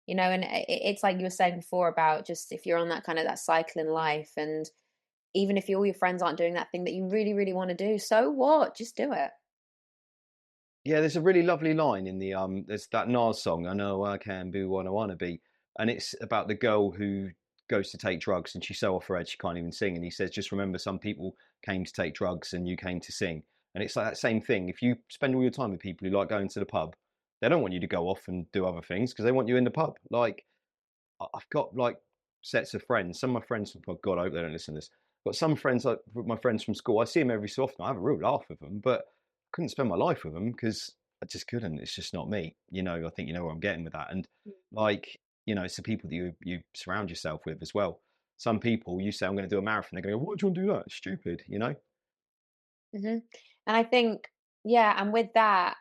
it's like you were saying before about just if you're on that kind of that cycle in life, and even if all your friends aren't doing that thing that you really, really want to do, so what? Just do it. Yeah, there's a really lovely line in the there's that Nas song, I know I can be what I wanna be. and it's about the girl who goes to take drugs and she's so off her head she can't even sing. And he says, just remember, some people came to take drugs and you came to sing. And it's like that same thing. If you spend all your time with people who like going to the pub, they don't want you to go off and do other things because they want you in the pub. Like I've got like sets of friends. Some of my friends, oh God, I hope they don't listen to this. But some friends, like my friends from school, I see them every so often. I have a real laugh with them, but I couldn't spend my life with them because I just couldn't. It's just not me. I think you know where I'm getting with that. And like, it's the people that you surround yourself with as well. Some people, you say, I'm going to do a marathon. They're going to go, why do you want to do that? It's stupid. Hmm. And I think, yeah, and with that,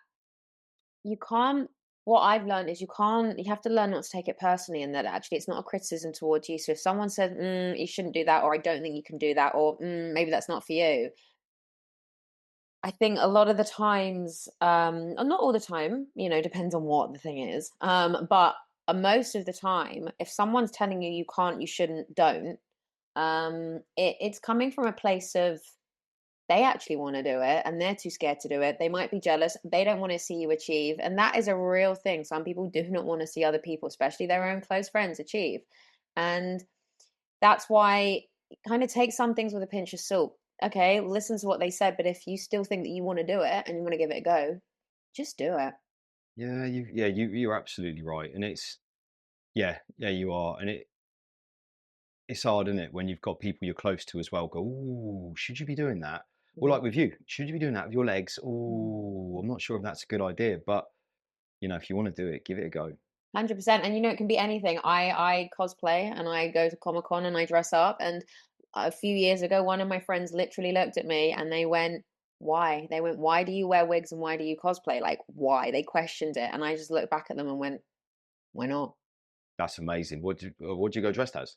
you can't. What I've learned is you can't. You have to learn not to take it personally, and that actually it's not a criticism towards you. So if someone says, "You shouldn't do that," or "I don't think you can do that," or "Maybe that's not for you," I think a lot of the times, and not all the time, depends on what the thing is. But most of the time, if someone's telling you you can't, you shouldn't, don't, it's coming from a place of they actually want to do it and they're too scared to do it. They might be jealous. They don't want to see you achieve. And that is a real thing. Some people do not want to see other people, especially their own close friends, achieve. And that's why kind of take some things with a pinch of salt. Okay, listen to what they said, but if you still think that you want to do it and you want to give it a go, just do it. You're absolutely right. And yeah, you are. And it's hard, isn't it, when you've got people you're close to as well go, "Ooh, should you be doing that?" Or Mhm. like with you, should you be doing that with your legs? Mm. Oh, I'm not sure if that's a good idea, but if you want to do it, give it a go. 100%. And it can be anything. I cosplay and I go to Comic Con and I dress up. And a few years ago, one of my friends literally looked at me and they went, "Why?" They went, "Why do you wear wigs and why do you cosplay? Like, why?" They questioned it. And I just looked back at them and went, "Why not?" That's amazing. What do you go dressed as?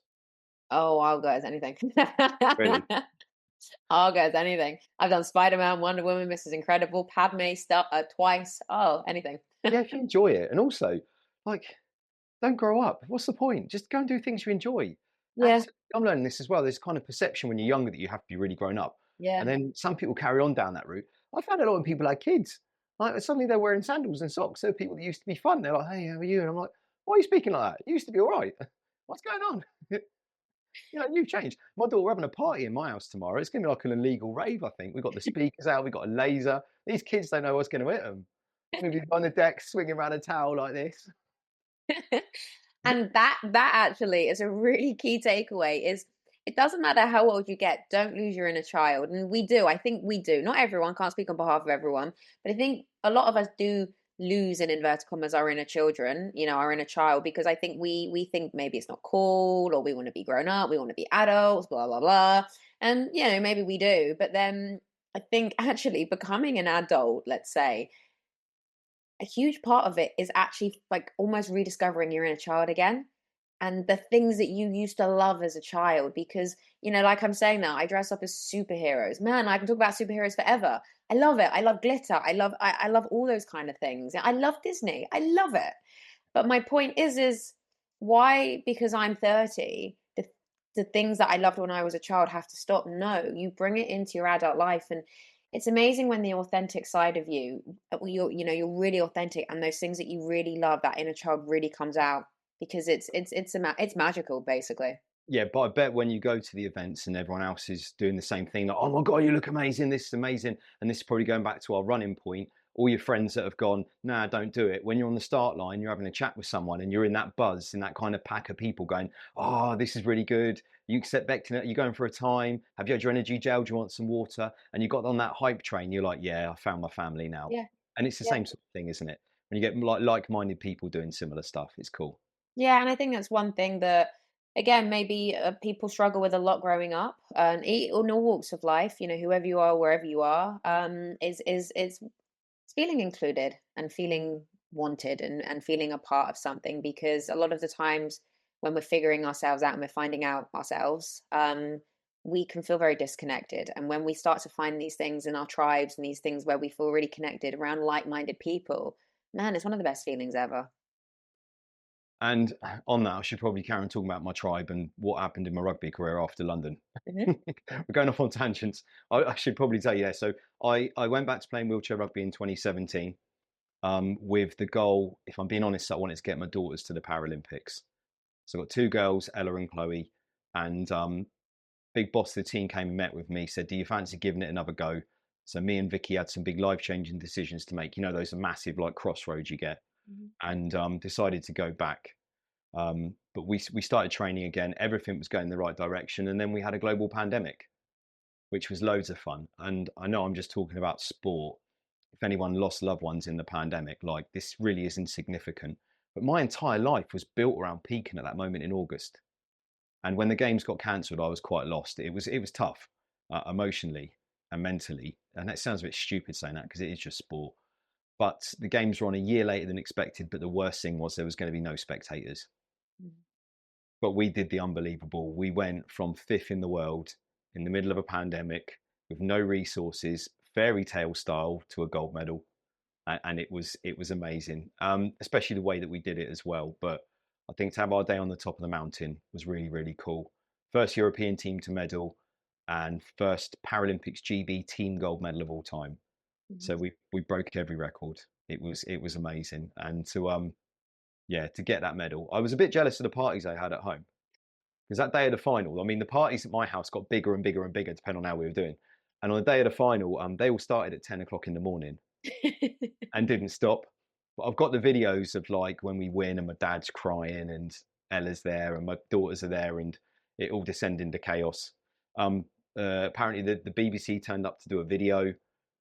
Oh, I'll go as anything. Really? I'll go as anything. I've done Spider-Man, Wonder Woman, Mrs. Incredible, Padme stuff twice. Oh, anything. Yeah, if you enjoy it. And also, like, don't grow up. What's the point? Just go and do things you enjoy. Yeah, That's I'm learning this as well. There's kind of perception when you're younger that you have to be really grown up. And yeah. then some people carry on down that route. I found a lot of people had kids. Like suddenly they're wearing sandals and socks. They're people that used to be fun. They're like, hey, how are you? And I'm like, why are you speaking like that? You used to be all right. What's going on? You've changed. My daughter, we're having a party in my house tomorrow. It's going to be like an illegal rave, I think. We've got the speakers out, we've got a laser. These kids don't know what's going to hit them. We'll be on the deck swinging around a towel like this. And that actually is a really key takeaway is it doesn't matter how old you get, don't lose your inner child. And we do. I think we do. Not everyone, can't speak on behalf of everyone, but I think a lot of us do lose in inverted commas our inner children, our inner child, because I think we think maybe it's not cool or we want to be grown up, we want to be adults, blah blah blah. And maybe we do, but then I think actually becoming an adult, let's say, a huge part of it is actually like almost rediscovering your inner child again and the things that you used to love as a child because like I'm saying now, I dress up as superheroes. Man, I can talk about superheroes forever. I love it. I love glitter. I love all those kind of things. I love Disney. I love it. But my point is why, because I'm 30, the things that I loved when I was a child have to stop? No, you bring it into your adult life. And it's amazing when the authentic side of you, you're really authentic, and those things that you really love, that inner child really comes out because it's magical, basically. Yeah, but I bet when you go to the events and everyone else is doing the same thing, like, oh my God, you look amazing, this is amazing. And this is probably going back to our running point. All your friends that have gone, nah, don't do it. When you're on the start line, you're having a chat with someone and you're in that buzz, in that kind of pack of people going, oh, this is really good. You accept Becton, you're going for a time. Have you had your energy gel? Do you want some water? And you got on that hype train. You're like, yeah, I found my family now. Yeah, And it's the yeah. same sort of thing, isn't it? When you get like-minded people doing similar stuff, it's cool. Yeah, and I think that's one thing that, again, maybe people struggle with a lot growing up, and in all walks of life. Whoever you are, wherever you are, is feeling included and feeling wanted and feeling a part of something. Because a lot of the times when we're figuring ourselves out and we're finding out ourselves, we can feel very disconnected. And when we start to find these things in our tribes and these things where we feel really connected around like-minded people, man, it's one of the best feelings ever. And on that, I should probably carry on talking about my tribe and what happened in my rugby career after London. Hmm. We're going off on tangents. I should probably tell you, yeah. So I went back to playing wheelchair rugby in 2017 with the goal, if I'm being honest, I wanted to get my daughters to the Paralympics. So I got two girls, Ella and Chloe, and big boss of the team came and met with me, said, do you fancy giving it another go? So me and Vicky had some big life-changing decisions to make. You know, those are massive like crossroads you get, Mhm. and decided to go back. But we started training again. Everything was going the right direction, and then we had a global pandemic, which was loads of fun. And I know I'm just talking about sport. If anyone lost loved ones in the pandemic, like this really is insignificant. But my entire life was built around peaking at that moment in August. And when the games got cancelled, I was quite lost. It was tough, emotionally and mentally. And that sounds a bit stupid saying that because it is just sport. But the games were on a year later than expected. But the worst thing was there was going to be no spectators. Mhm. But we did the unbelievable. We went from fifth in the world in the middle of a pandemic with no resources, fairy tale style, to a gold medal, and it was amazing. Especially the way that we did it as well. But I think to have our day on the top of the mountain was really really cool. First European team to medal, and first Paralympics GB team gold medal of all time. So Mhm. we broke every record. It was amazing, and to yeah, to get that medal, I was a bit jealous of the parties I had at home because that day of the final, I mean, the parties at my house got bigger and bigger and bigger depending on how we were doing. And on the day of the final, they all started at 10 o'clock in the morning and didn't stop. But I've got the videos of like when we win and my dad's crying and Ella's there and my daughters are there and it all descended into chaos. Um, Apparently, the BBC turned up to do a video,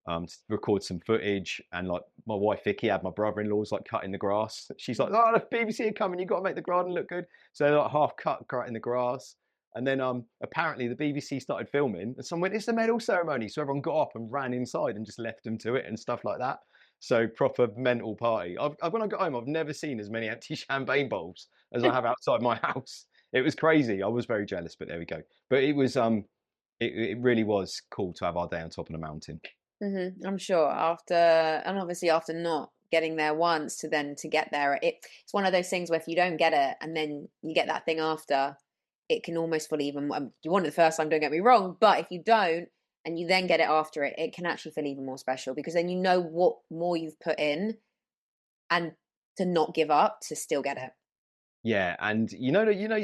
to record some footage, and like my wife Vicky had my brother-in-law's like cutting the grass. She's like, "Oh, the BBC are coming! You got to make the garden look good." So they're like half cut, cutting the grass. And then apparently the BBC started filming, and someone went, "It's the medal ceremony." So everyone got up and ran inside and just left them to it and stuff like that. So proper mental party. When I got home, I've never seen as many empty champagne bowls as I have outside my house. It was crazy. I was very jealous, but there we go. But it really was cool to have our day on top of the mountain. I'm sure obviously after not getting there once to then to get there, it's one of those things where if you don't get it and then you get that thing after, it can almost feel even. You want it the first time, don't get me wrong, but if you don't and you then get it after it, it can actually feel even more special because then you know what more you've put in and to not give up to still get it. Yeah, and you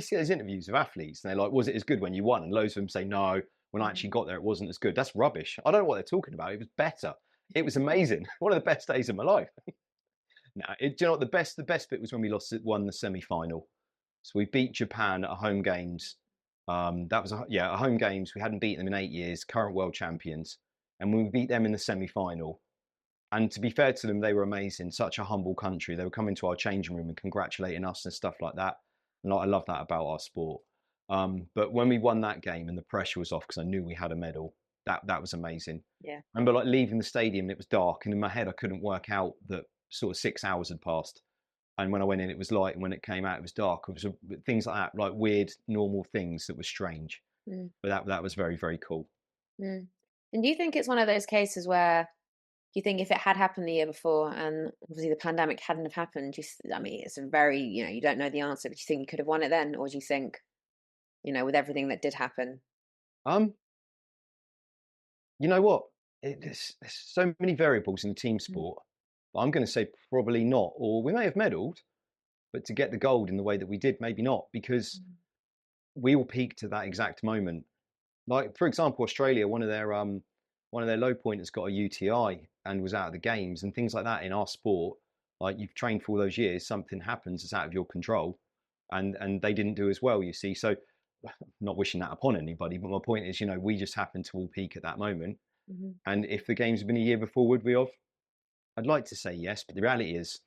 see those interviews of athletes, and they're like, "Was it as good when you won?" And loads of them say, "No, when I actually Mhm. got there, it wasn't as good." That's rubbish. I don't know what they're talking about. It was better. It was amazing. One of the best days of my life. Now, do you know what the best bit was when we won the semi-final. So we beat Japan at home games. That was a home games. We hadn't beaten them in 8 years. Current world champions, and when we beat them in the semi-final. And to be fair to them, they were amazing. Such a humble country. They were coming to our changing room and congratulating us and stuff like that. And I love that about our sport. But when we won that game and the pressure was off because I knew we had a medal, that was amazing. Yeah. I remember like leaving the stadium and it was dark, and in my head I couldn't work out that sort of 6 hours had passed. And when I went in, it was light, and when it came out, it was dark. It was things like that, like weird, normal things that were strange. Mm, But that was very, very cool. mm. And do you think it's one of those cases where do you think if it had happened the year before and obviously the pandemic hadn't have happened, I mean, it's a very, you don't know the answer, but do you think you could have won it then? Or do you think, with everything that did happen? Um, You know what? There's so many variables in team Mm, sport. I'm going to say probably not, or we may have medalled, but to get the gold in the way that we did, maybe not, because mm, we all peaked at that exact moment. Like for example, Australia, one of their low pointers got a UTI and was out of the games and things like that. In our sport, like you've trained for all those years, something happens that's out of your control, and they didn't do as well. You see, so not wishing that upon anybody, but my point is, we just happened to all peak at that moment. mhm, And if the games had been a year before, would we have? I'd like to say yes, but the reality is,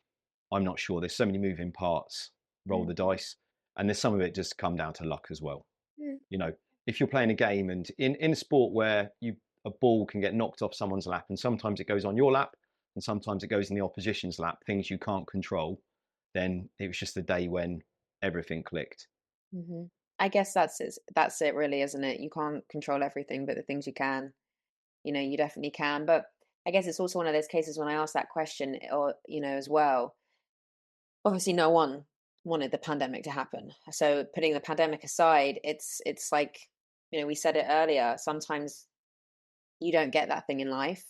I'm not sure. There's so many moving parts. Roll mm, the dice, and there's some of it just come down to luck as well. mm, You know, if you're playing a game and in a sport where a ball can get knocked off someone's lap, and sometimes it goes on your lap, and sometimes it goes in the opposition's lap, things you can't control, then it was just a day when everything clicked. mhm. I guess that's it really, isn't it? You can't control everything, but the things you can, you definitely can. But I guess it's also one of those cases when I ask that question or, as well, obviously no one wanted the pandemic to happen. So putting the pandemic aside, it's like, we said it earlier, sometimes you don't get that thing in life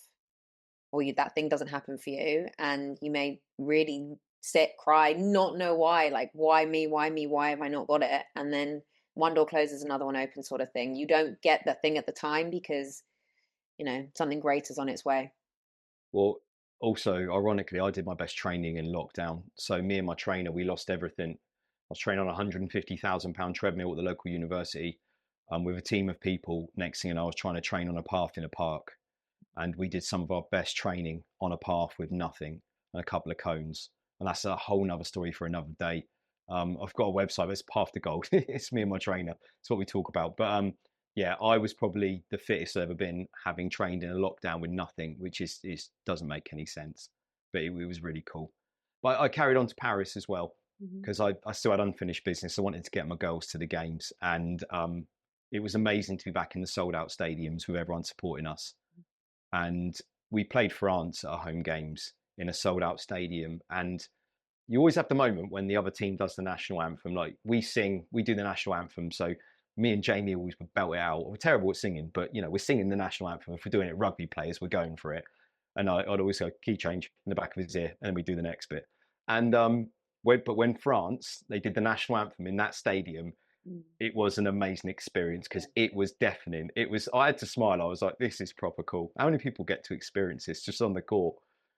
or that thing doesn't happen for you and you may really sit, cry, not know why, like, why me? Why me? Why have I not got it? And then one door closes, another one opens, sort of thing. You don't get the thing at the time because, something great is on its way. Well, also, ironically, I did my best training in lockdown. So me and my trainer, we lost everything. I was training on a £150,000 treadmill at the local university, with a team of people. Next thing you know, I was trying to train on a path in a park, and we did some of our best training on a path with nothing and a couple of cones. And that's a whole nother story for another day. I've got a website, it's Path to Gold. It's me and my trainer. It's what we talk about. But yeah, I was probably the fittest I've ever been, having trained in a lockdown with nothing, which is doesn't make any sense. But it was really cool. But I carried on to Paris as well, Mhm. because I still had unfinished business. I wanted to get my girls to the games, and it was amazing to be back in the sold out stadiums with everyone supporting us. And we played France at our home games in a sold out stadium. And you always have the moment when the other team does the national anthem. Like we do the national anthem. So me and Jamie always would belt it out. We're terrible at singing, but we're singing the national anthem. If we're doing it rugby players, we're going for it. And I'd always go key change in the back of his ear, and then we do the next bit. And when France they did the national anthem in that stadium, Mm. it was an amazing experience Yeah. because it was deafening. I had to smile. I was like, this is proper cool. How many people get to experience this just on the court?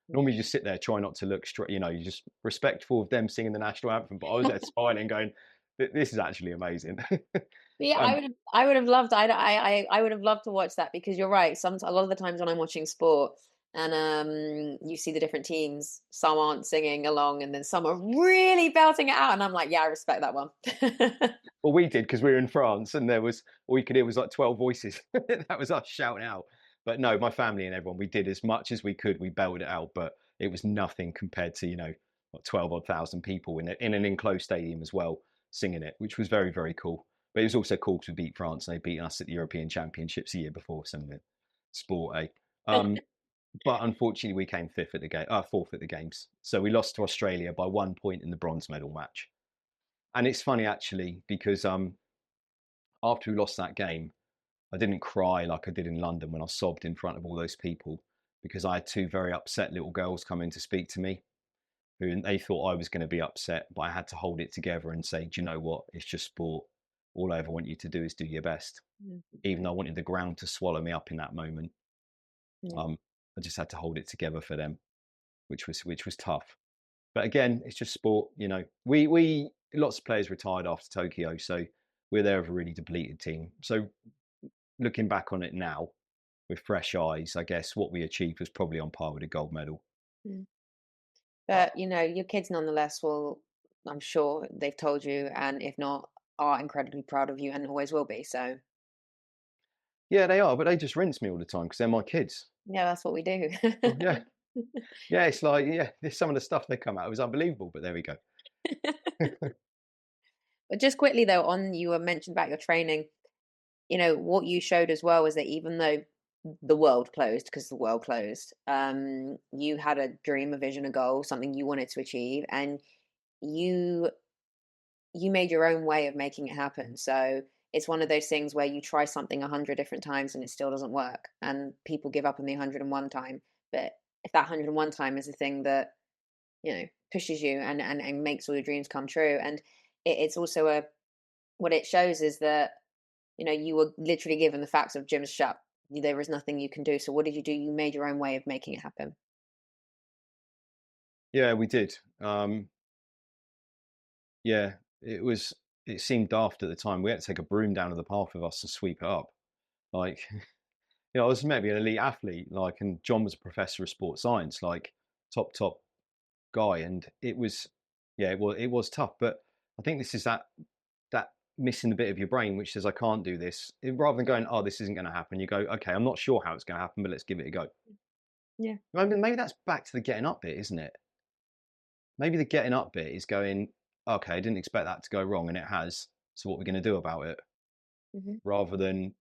Yeah. Normally you just sit there, try not to look straight, you're just respectful of them singing the national anthem. But I was there smiling, going, this is actually amazing. Yeah, um, I would have loved. I would have loved to watch that because you're right. A lot of the times when I'm watching sport and you see the different teams, some aren't singing along, and then some are really belting it out, and I'm like, yeah, I respect that one. well, we did because we were in France, and there was all you could hear was like 12 voices. That was us shouting out. But no, my family and everyone, we did as much as we could. We belted it out, but it was nothing compared to what, 12 odd thousand people in an enclosed stadium as well, singing it, which was very very cool. But it was also cool to beat France. And they beat us at the European Championships a year before. Some of it, sport, eh? But unfortunately, we came fourth at the games. So we lost to Australia by 1 point in the bronze medal match. And it's funny actually because after we lost that game, I didn't cry like I did in London when I sobbed in front of all those people, because I had two very upset little girls come in to speak to me, who they thought I was going to be upset, but I had to hold it together and say, do you know what? It's just sport. All I ever want you to do is do your best. Mm, Even though I wanted the ground to swallow me up in that moment, yeah. um, I just had to hold it together for them, which was tough. But again, it's just sport. We lots of players retired after Tokyo, so we're there with a really depleted team. So looking back on it now with fresh eyes, I guess what we achieved was probably on par with a gold medal. Mm. Uh, But your kids nonetheless will, I'm sure they've told you, and if not, are incredibly proud of you and always will be. So yeah, they are, but they just rinse me all the time because they're my kids. yeah, that's what we do. Oh, yeah, yeah. It's like some of the stuff they come out was unbelievable, but there we go. But just quickly though, on you were mentioned about your training, what you showed as well was that even though the world closed, because the world closed, you had a dream, a vision, a goal, something you wanted to achieve, and you you made your own way of making it happen. So it's one of those things where you try something 100 different times and it still doesn't work, and people give up on the 101 time. But if that 101 time is the thing that pushes you and makes all your dreams come true, and it's also a what it shows is that you were literally given the facts of gym's shut. There is nothing you can do. So what did you do? You made your own way of making it happen. Yeah, we did. Yeah, it was. It seemed daft at the time. We had to take a broom down to the path with us to sweep it up. Like, I was maybe an elite athlete, like, and John was a professor of sports science, like top guy, and it was, yeah, it was tough. But I think this is that missing the bit of your brain which says I can't do this. Rather than going, oh, this isn't going to happen, you go, okay, I'm not sure how it's going to happen, but let's give it a go. Yeah. Maybe that's back to the getting up bit, isn't it? Maybe the getting up bit is going, okay, I didn't expect that to go wrong, and it has. So what we're going to do about it, Hmm. rather than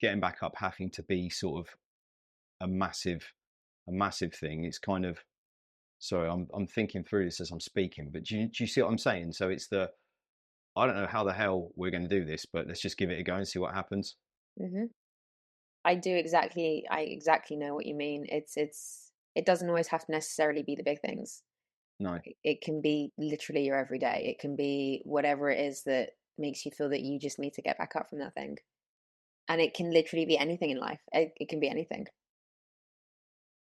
getting back up having to be sort of a massive a massive thing. It's kind of, sorry, I'm thinking through this as I'm speaking, but do you see what I'm saying? So it's I don't know how the hell we're going to do this, but let's just give it a go and see what happens. Hmm. I exactly know what you mean. It doesn't always have to necessarily be the big things. No. It can be literally your everyday. It can be whatever it is that makes you feel that you just need to get back up from that thing. And it can literally be anything in life. It can be anything.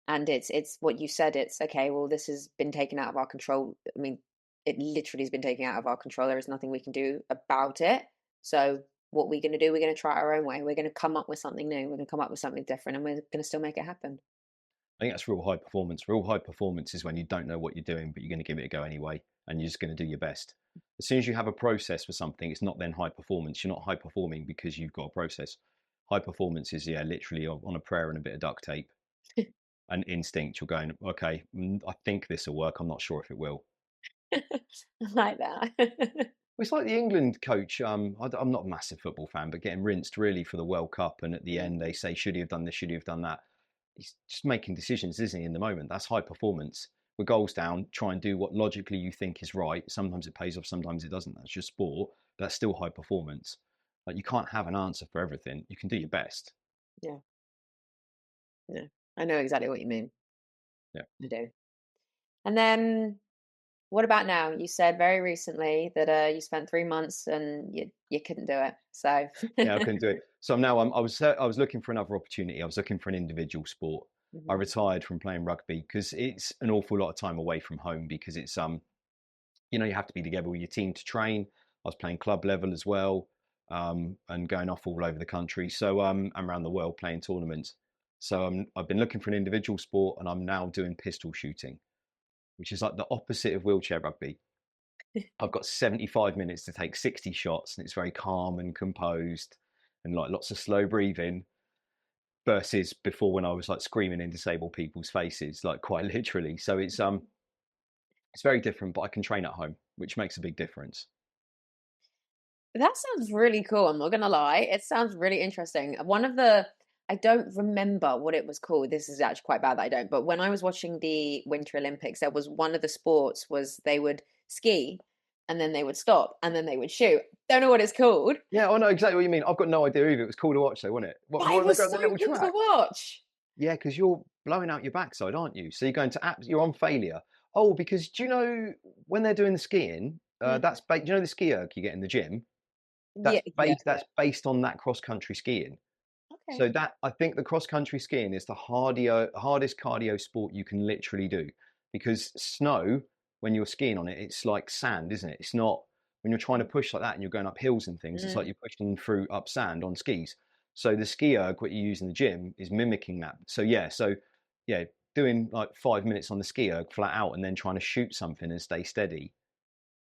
And it's what you said. It's okay. Well, this has been taken out of our control. I mean, it literally has been taken out of our control. There is nothing we can do about it. So what we're going to do, we're going to try it our own way. We're going to come up with something new. We're going to come up with something different, and we're going to still make it happen. I think that's real high performance. Real high performance is when you don't know what you're doing, but you're going to give it a go anyway, and you're just going to do your best. As soon as you have a process for something, it's not then high performance. You're not high performing because you've got a process. High performance is, yeah, literally on a prayer and a bit of duct tape and instinct. You're going, okay, I think this will work. I'm not sure if it will. I like that. It's like the England coach. I'm not a massive football fan, but getting rinsed really for the World Cup, and at the Mm, end they say, "Should he have done this? Should he have done that?" He's just making decisions, isn't he? In the moment, that's high performance. With goals down, try and do what logically you think is right. Sometimes it pays off, sometimes it doesn't. That's just sport. But that's still high performance. Like you can't have an answer for everything. You can do your best. yeah, yeah. I know exactly what you mean. Yeah. I do. And then what about now? You said very recently that you spent 3 months and you couldn't do it. So Yeah, I couldn't do it. So now I was looking for another opportunity. I was looking for an individual sport. I Mhm. retired from playing rugby because it's an awful lot of time away from home because it's you have to be together with your team to train. I was playing club level as well, and going off all over the country. So and around the world playing tournaments. So I've been looking for an individual sport, and I'm now doing pistol shooting, which is like the opposite of wheelchair rugby. I've got 75 minutes to take 60 shots, and it's very calm and composed, and like lots of slow breathing. Versus before when I was like screaming in disabled people's faces, like quite literally. So it's very different, but I can train at home, which makes a big difference. That sounds really cool. I'm not gonna lie. It sounds really interesting. One of the I don't remember what it was called. This is actually quite bad that I don't. But when I was watching the Winter Olympics, there was one of the sports was they would ski and then they would stop and then they would shoot. Don't know what it's called, Yeah, I know exactly what you mean. I've got no idea either. It was cool to watch though, wasn't it? What, but what it are they was going so the little good to track? watch. Yeah, because you're blowing out your backside, aren't you? So you're going to apps, you're on failure. Oh, because do you know when they're doing the skiing, Mm, do you know the ski erg you get in the gym? yeah, yeah, yeah. That's based on that cross country skiing. Okay. So that I think the cross country skiing is the hardest cardio sport you can literally do because snow when you're skiing on it, it's like sand, isn't it? It's not when you're trying to push like that and you're going up hills and things. It's like Mm. you're pushing through up sand on skis. So the ski erg, what you use in the gym, is mimicking that. So doing like 5 minutes on the ski erg flat out and then trying to shoot something and stay steady,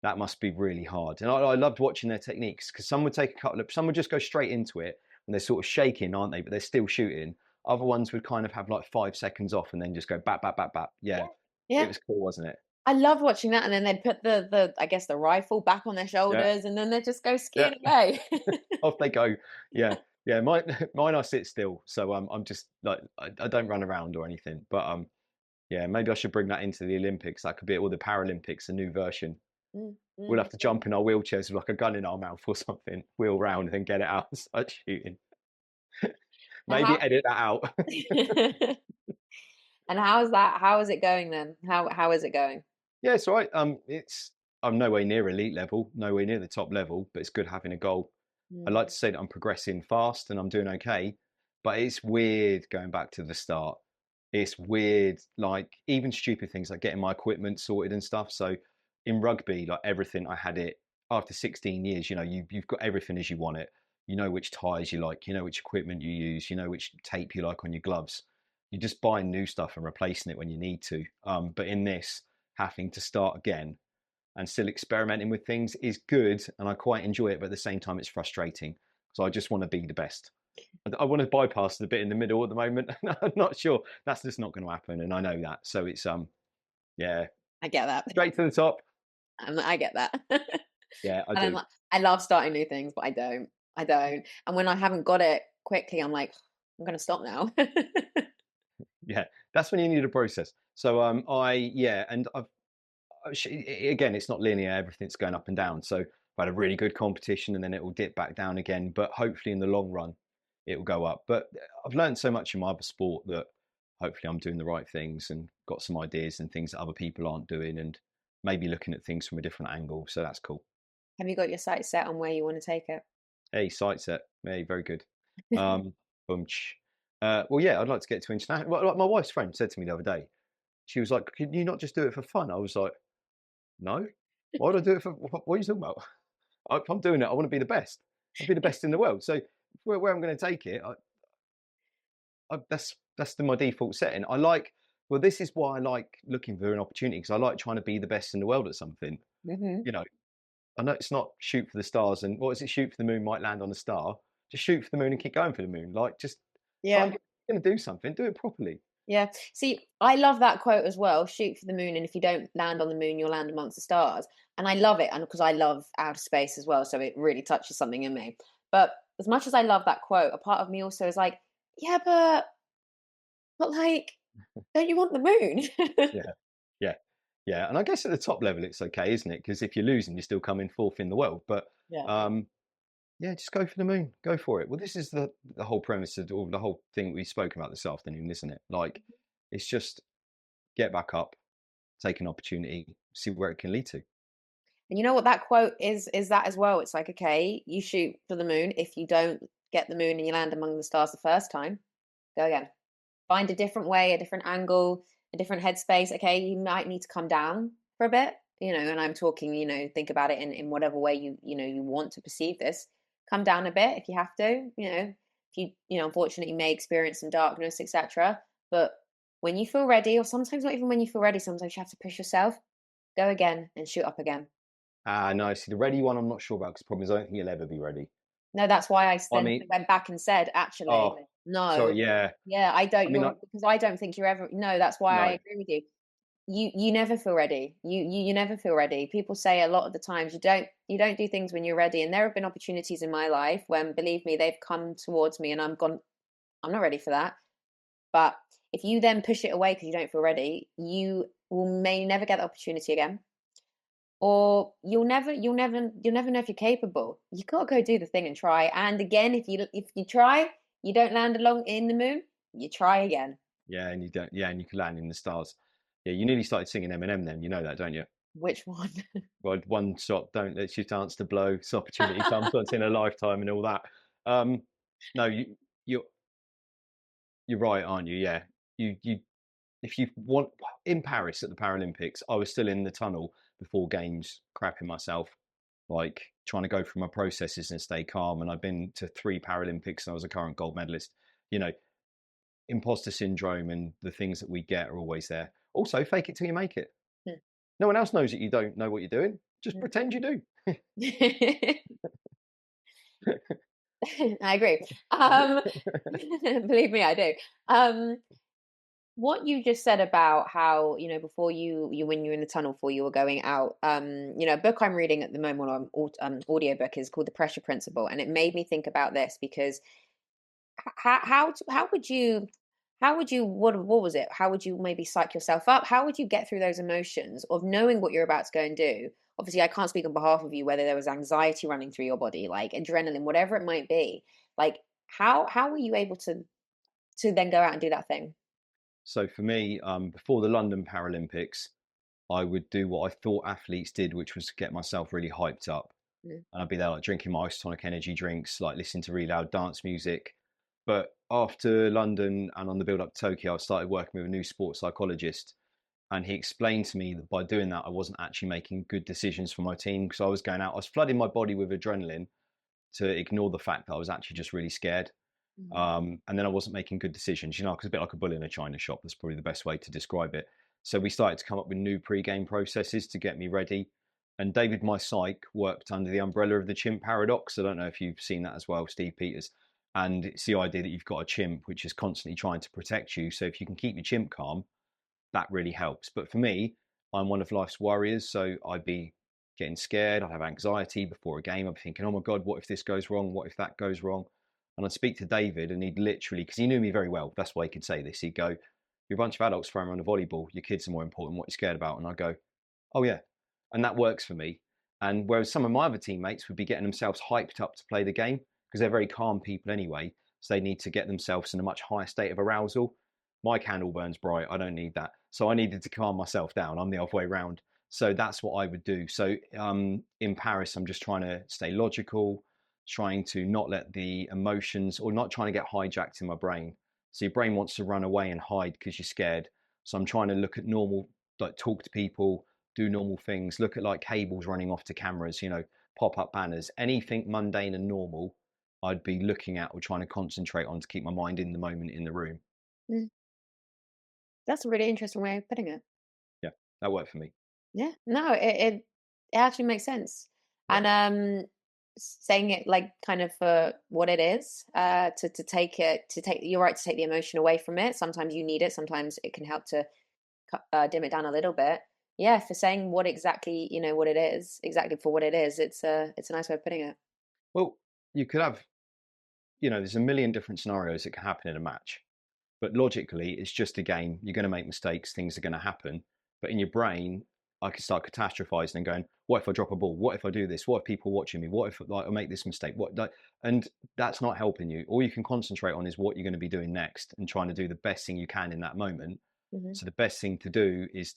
that must be really hard. And I loved watching their techniques because some would take a couple of, some would just go straight into it and they're sort of shaking, aren't they? But they're still shooting. Other ones would kind of have like 5 seconds off and then just go bap, bap, bap, bap. Yeah, Yeah. it Yeah. was cool, wasn't it? I love watching that, and then they'd put the I guess the rifle back on their Yeah, shoulders, and then they'd just go yeah. skiing away. Off they go. Yeah, yeah. Mine I sit still, so I'm just like I don't run around or anything. But yeah, maybe I should bring that into the Olympics. That could be or the Paralympics, a new version. Mm, We'll have to mm. jump in our wheelchairs with like a gun in our mouth or something, wheel round and get it out and start shooting. And Maybe how edit that out. and how is that? How is it going then? How is it going? Yeah, it's all right. I'm nowhere near elite level, nowhere near the top level, but it's good having a goal. I Mm, like to say that I'm progressing fast and I'm doing okay, but it's weird going back to the start. It's weird, like even stupid things like getting my equipment sorted and stuff. So in rugby, like everything, I had it after 16 years. You've got everything as you want it. You know which ties you like. You know which equipment you use. You know which tape you like on your gloves. You just buy new stuff and replacing it when you need to. But in this, having to start again and still experimenting with things is good and I quite enjoy it, but at the same time it's frustrating. So I just want to be the best. I want to bypass the bit in the middle at the moment. I'm not sure that's just not going to happen, and I know that. So it's yeah, I get that. straight to the top. I get that. Yeah, I And I'm do. like, I love starting new things, but I don't. I don't. And when I haven't got it quickly, I'm like, I'm gonna stop now. Yeah, that's when you need a process. So and again, it's not linear. Everything's going up and down. So I've had a really good competition, and then it will dip back down again. But hopefully, in the long run, it will go up. But I've learned so much in my other sport that hopefully I'm doing the right things and got some ideas and things that other people aren't doing. And maybe looking at things from a different angle. So that's cool. Have you got your sights set on where you want to take it? Hey, sight set. Hey, very good. Um, boom, well, yeah, I'd like to get to international. Well, like my wife's friend said to me the other day, she was like, "Can you not just do it for fun?" I was like, "No, why would I do it for? What are you talking about? I'm doing it. I want to be the best. I'll be the best in the world. So where I'm going to take it, that's my default setting. I like. Well, this is why I like looking for an opportunity because I like trying to be the best in the world at something. Hmm. You know, I know it's not shoot for the stars and what is it? Shoot for the moon might land on a star. Just shoot for the moon and keep going for the moon. Like just if I'm Yeah. going to do something, do it properly. Yeah. See, I love that quote as well. Shoot for the moon, and if you don't land on the moon, you'll land amongst the stars. And I love it, and because I love outer space as well, so it really touches something in me. But as much as I love that quote, a part of me also is like, yeah, but like, don't you want the moon? Yeah, yeah, yeah. And I guess at the top level, it's okay, isn't it? Because if you're losing, you're still coming fourth in the world. But Yeah. um, yeah, just go for the moon. Go for it. Well, this is the whole premise of or the whole thing we've spoken about this afternoon, isn't it? Like, it's just get back up, take an opportunity, see where it can lead to. And you know what that quote is that as well. It's like, okay, you shoot for the moon. If you don't get the moon and you land among the stars the first time, go again. Find a different way, a different angle, a different headspace. Okay, you might need to come down for a bit, and I'm talking, think about it in whatever way you want to perceive this. Come down a bit if you have to, if unfortunately you may experience some darkness, etc. But when you feel ready, or sometimes not even when you feel ready, sometimes you have to push yourself, go again and shoot up again. Ah, no, see the ready one, I'm not sure about because the problem is I don't think you'll ever be ready. No, that's why I I then mean, went back and said, oh, actually, sorry, no. yeah, Yeah, I don't I mean, you're because I don't think you're ever no, that's why I no, agree with you. You never feel ready. You never feel ready. People say a lot of the times you don't do things when you're ready. And there have been opportunities in my life when, believe me, they've come towards me and I'm gone, I'm not ready for that. But if you then push it away because you don't feel ready, you will may never get the opportunity again. Or you'll never know if you're capable. You gotta go do the thing and try. And again, if you try, you don't land along in the moon, you try again. yeah, and you don't, yeah, and you can land in the stars. Yeah, you nearly started singing Eminem then, you know that, don't you? Which one? Well, one shot, don't let your chance to blow. This opportunity comes once in a lifetime, and all that. Um, no, you're you're right, aren't you? Yeah, you if you want in Paris at the Paralympics, I was still in the tunnel before games, crapping myself, like trying to go through my processes and stay calm. And I've been to 3 Paralympics, and I was a current gold medalist. You know, imposter syndrome and the things that we get are always there. Also, fake it till you make it. Hmm, No one else knows that you don't know what you're doing. Just hmm. pretend you do. I agree. Um, believe me, I do. Um, what you just said about how, before you when you're in the tunnel before you were going out, a book I'm reading at the moment, audio book, is called The Pressure Principle, and it made me think about this because how would you what was it? How would you maybe psych yourself up? How would you get through those emotions of knowing what you're about to go and do? Obviously, I can't speak on behalf of you whether there was anxiety running through your body, like adrenaline, whatever it might be. Like how were you able to then go out and do that thing? So for me, before the London Paralympics, I would do what I thought athletes did, which was get myself really hyped up. Mm, And I'd be there like drinking my isotonic energy drinks, like listening to really loud dance music. But after London and on the build up to Tokyo, I started working with a new sports psychologist. And he explained to me that by doing that, I wasn't actually making good decisions for my team because I was going out, I was flooding my body with adrenaline to ignore the fact that I was actually just really scared. mhm, And then I wasn't making good decisions, you know, because a bit like a bull in a china shop. That's probably the best way to describe it. So we started to come up with new pre-game processes to get me ready. And David, my psych, worked under the umbrella of the chimp paradox. I don't know if you've seen that as well, Steve Peters. And it's the idea that you've got a chimp which is constantly trying to protect you. So if you can keep your chimp calm, that really helps. But for me, I'm one of life's warriors. So I'd be getting scared. I'd have anxiety before a game. I'd be thinking, oh my God, what if this goes wrong? What if that goes wrong? And I'd speak to David and he'd literally, because he knew me very well, that's why he could say this. He'd go, you're a bunch of adults throwing around a volleyball. Your kids are more important. What are you scared about? And I go, oh yeah. And that works for me. And whereas some of my other teammates would be getting themselves hyped up to play the game because they're very calm people anyway. So they need to get themselves in a much higher state of arousal. My candle burns bright. I don't need that. So I needed to calm myself down. I'm the other way around. So that's what I would do. So in Paris, I'm just trying to stay logical, trying to not let the emotions or not trying to get hijacked in my brain. So your brain wants to run away and hide because you're scared. So I'm trying to look at normal, like talk to people, do normal things, look at like cables running off to cameras, pop up banners, anything mundane and normal, I'd be looking at or trying to concentrate on to keep my mind in the moment in the room. Mm. That's a really interesting way of putting it. Yeah, that worked for me. Yeah, no, it actually makes sense. Yeah. And saying it like kind of for what it is, to take it to take you're right to take the emotion away from it. Sometimes you need it. Sometimes it can help to dim it down a little bit. Yeah, for saying what exactly what it is, exactly for what it is. It's a nice way of putting it. Well, you could have, there's a million different scenarios that can happen in a match. But logically, it's just a game. You're going to make mistakes. Things are going to happen. But in your brain, I could start catastrophizing and going, "What if I drop a ball? What if I do this? What if people watching me? What if like, I make this mistake? What?" And that's not helping you. All you can concentrate on is what you're going to be doing next and trying to do the best thing you can in that moment. Hmm. So the best thing to do is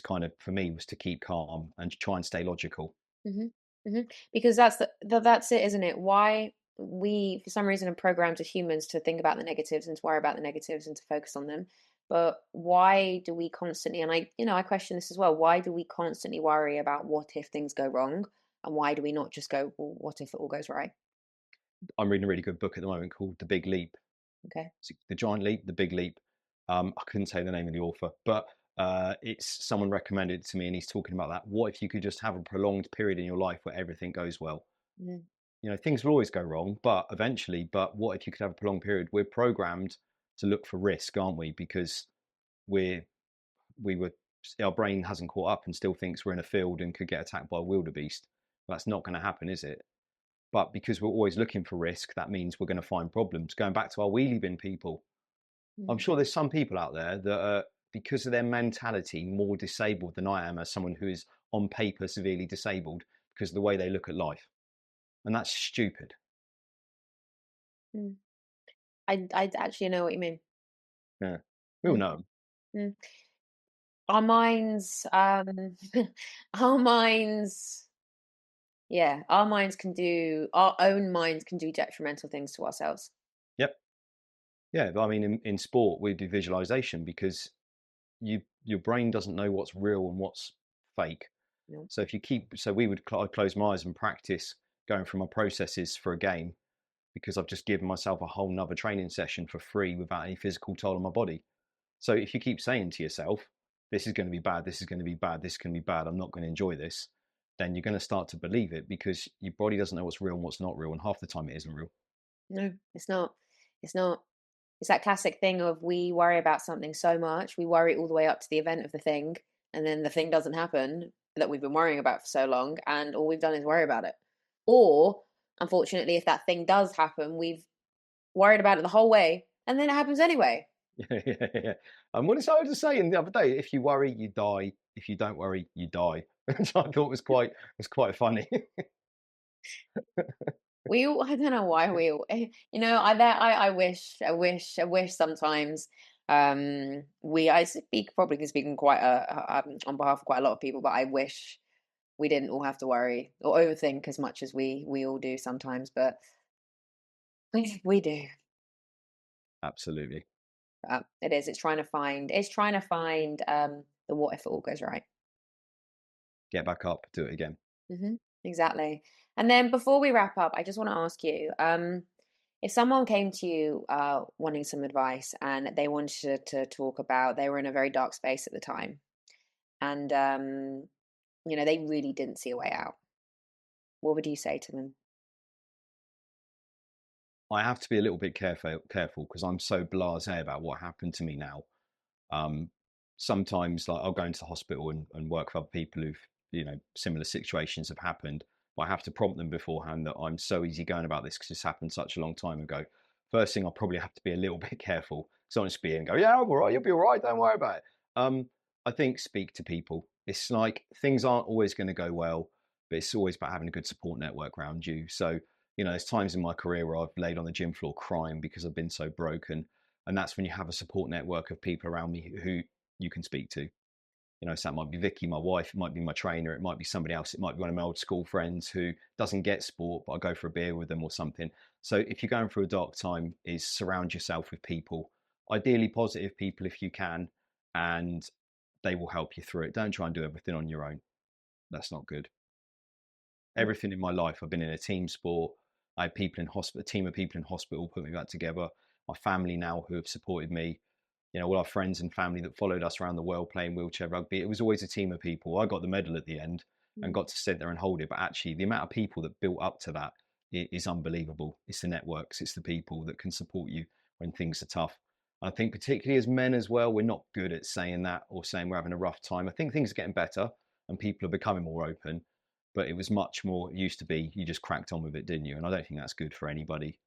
kind of for me was to keep calm and try and stay logical. Hmm. Hmm. Because that's it, isn't it? Why we, for some reason, are programmed as humans to think about the negatives and to worry about the negatives and to focus on them. But why do we constantly, and I question this as well, why do we constantly worry about what if things go wrong? And why do we not just go, well, what if it all goes right? I'm reading a really good book at the moment called The Big Leap. Okay. The Giant Leap, The Big Leap. I couldn't say the name of the author, but it's someone recommended it to me, and he's talking about that. What if you could just have a prolonged period in your life where everything goes well? Mm, Things will always go wrong, but eventually. But what if you could have a prolonged period? We're programmed to look for risk, aren't we? Because we're we were our brain hasn't caught up and still thinks we're in a field and could get attacked by a wildebeest. That's not going to happen, is it? But because we're always looking for risk, that means we're going to find problems. Going back to our wheelie bin people, I'm mm, sure there's some people out there that are, because of their mentality, more disabled than I am as someone who is on paper severely disabled because of the way they look at life. And that's stupid. mm. I actually know what you mean. Yeah. We all Mm, know them. mm. Our minds, our minds, yeah, our own minds can do detrimental things to ourselves. Yep. Yeah. But I mean, in sport, we do visualization because your brain doesn't know what's real and what's fake. You know? So if you keep, so we would, I'd close my eyes and practice going through my processes for a game because I've just given myself a whole nother training session for free without any physical toll on my body. So if you keep saying to yourself, this is going to be bad, this is going to be bad, this can be bad, I'm not going to enjoy this, then you're going to start to believe it because your body doesn't know what's real and what's not real. And half the time it isn't real. No, it's not. It's not. It's that classic thing of we worry about something so much, we worry all the way up to the event of the thing, and then the thing doesn't happen that we've been worrying about for so long, and all we've done is worry about it. Or, unfortunately, if that thing does happen, we've worried about it the whole way, and then it happens anyway. Yeah, yeah, yeah. And what did I just saying the other day? If you worry, you die. If you don't worry, you die. Which I thought was quite funny. I don't know why I wish sometimes I speak probably can speak on quite on behalf of quite a lot of people, but I wish we didn't all have to worry or overthink as much as we all do sometimes, but we do. Absolutely. It is. It's trying to find the what if it all goes right. Get back up, do it again. Hmm. Exactly. And then before we wrap up, I just want to ask you, if someone came to you wanting some advice and they wanted to talk about, they were in a very dark space at the time, and they really didn't see a way out, what would you say to them? I have to be a little bit careful because I'm so blasé about what happened to me now. Um, Sometimes, like I'll go into the hospital and work with other people who've similar situations have happened. But I have to prompt them beforehand that I'm so easygoing about this because this happened such a long time ago. First thing, I'll probably have to be a little bit careful. So I don't just be and go, yeah, I'm all right. You'll be all right. Don't worry about it. I think speak to people. It's like things aren't always going to go well, but it's always about having a good support network around you. So there's times in my career where I've laid on the gym floor crying because I've been so broken, and that's when you have a support network of people around me who you can speak to. So that might be Vicky, my wife, it might be my trainer, it might be somebody else, it might be one of my old school friends who doesn't get sport, but I go for a beer with them or something. So if you're going through a dark time, is surround yourself with people, ideally positive people if you can, and they will help you through it. Don't try and do everything on your own. That's not good. Everything in my life, I've been in a team sport. I had people in hospital, a team of people in hospital put me back together. My family now who have supported me, all our friends and family that followed us around the world playing wheelchair rugby. It was always a team of people. I got the medal at the end and got to sit there and hold it. But actually, the amount of people that built up to that is unbelievable. It's the networks, it's the people that can support you when things are tough. I think particularly as men as well, we're not good at saying that or saying we're having a rough time. I think things are getting better and people are becoming more open, but it was much more, it used to be, you just cracked on with it, didn't you? And I don't think that's good for anybody.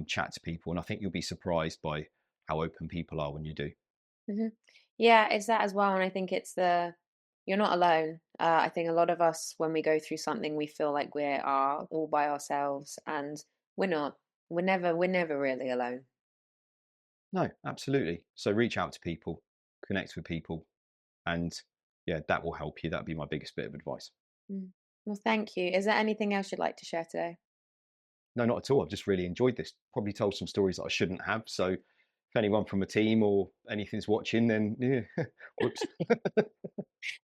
Chat to people. And I think you'll be surprised by how open people are when you do. Hmm. Yeah, it's that as well. And I think you're not alone. I think a lot of us, when we go through something, we feel like we are all by ourselves, and we're not. We're never really alone. No, absolutely. So reach out to people, connect with people, and yeah, that will help you. That'd be my biggest bit of advice. Mm. Well, thank you. Is there anything else you'd like to share today? No, not at all. I've just really enjoyed this. Probably told some stories that I shouldn't have. So if anyone from a team or anything's watching, then yeah, whoops.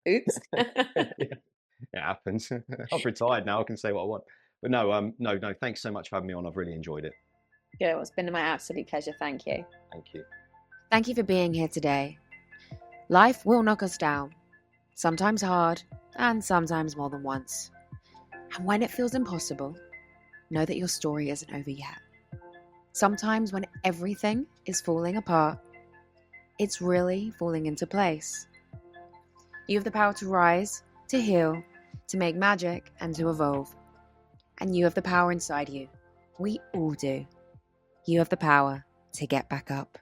Oops. Yeah, it happens. I've retired now. I can say what I want. But no, no. Thanks so much for having me on. I've really enjoyed it. Good. Well, it's been my absolute pleasure. Thank you. Thank you. Thank you for being here today. Life will knock us down, sometimes hard, and sometimes more than once. And when it feels impossible, know that your story isn't over yet. Sometimes when everything is falling apart, it's really falling into place. You have the power to rise, to heal, to make magic, and to evolve. And you have the power inside you. We all do. You have the power to get back up.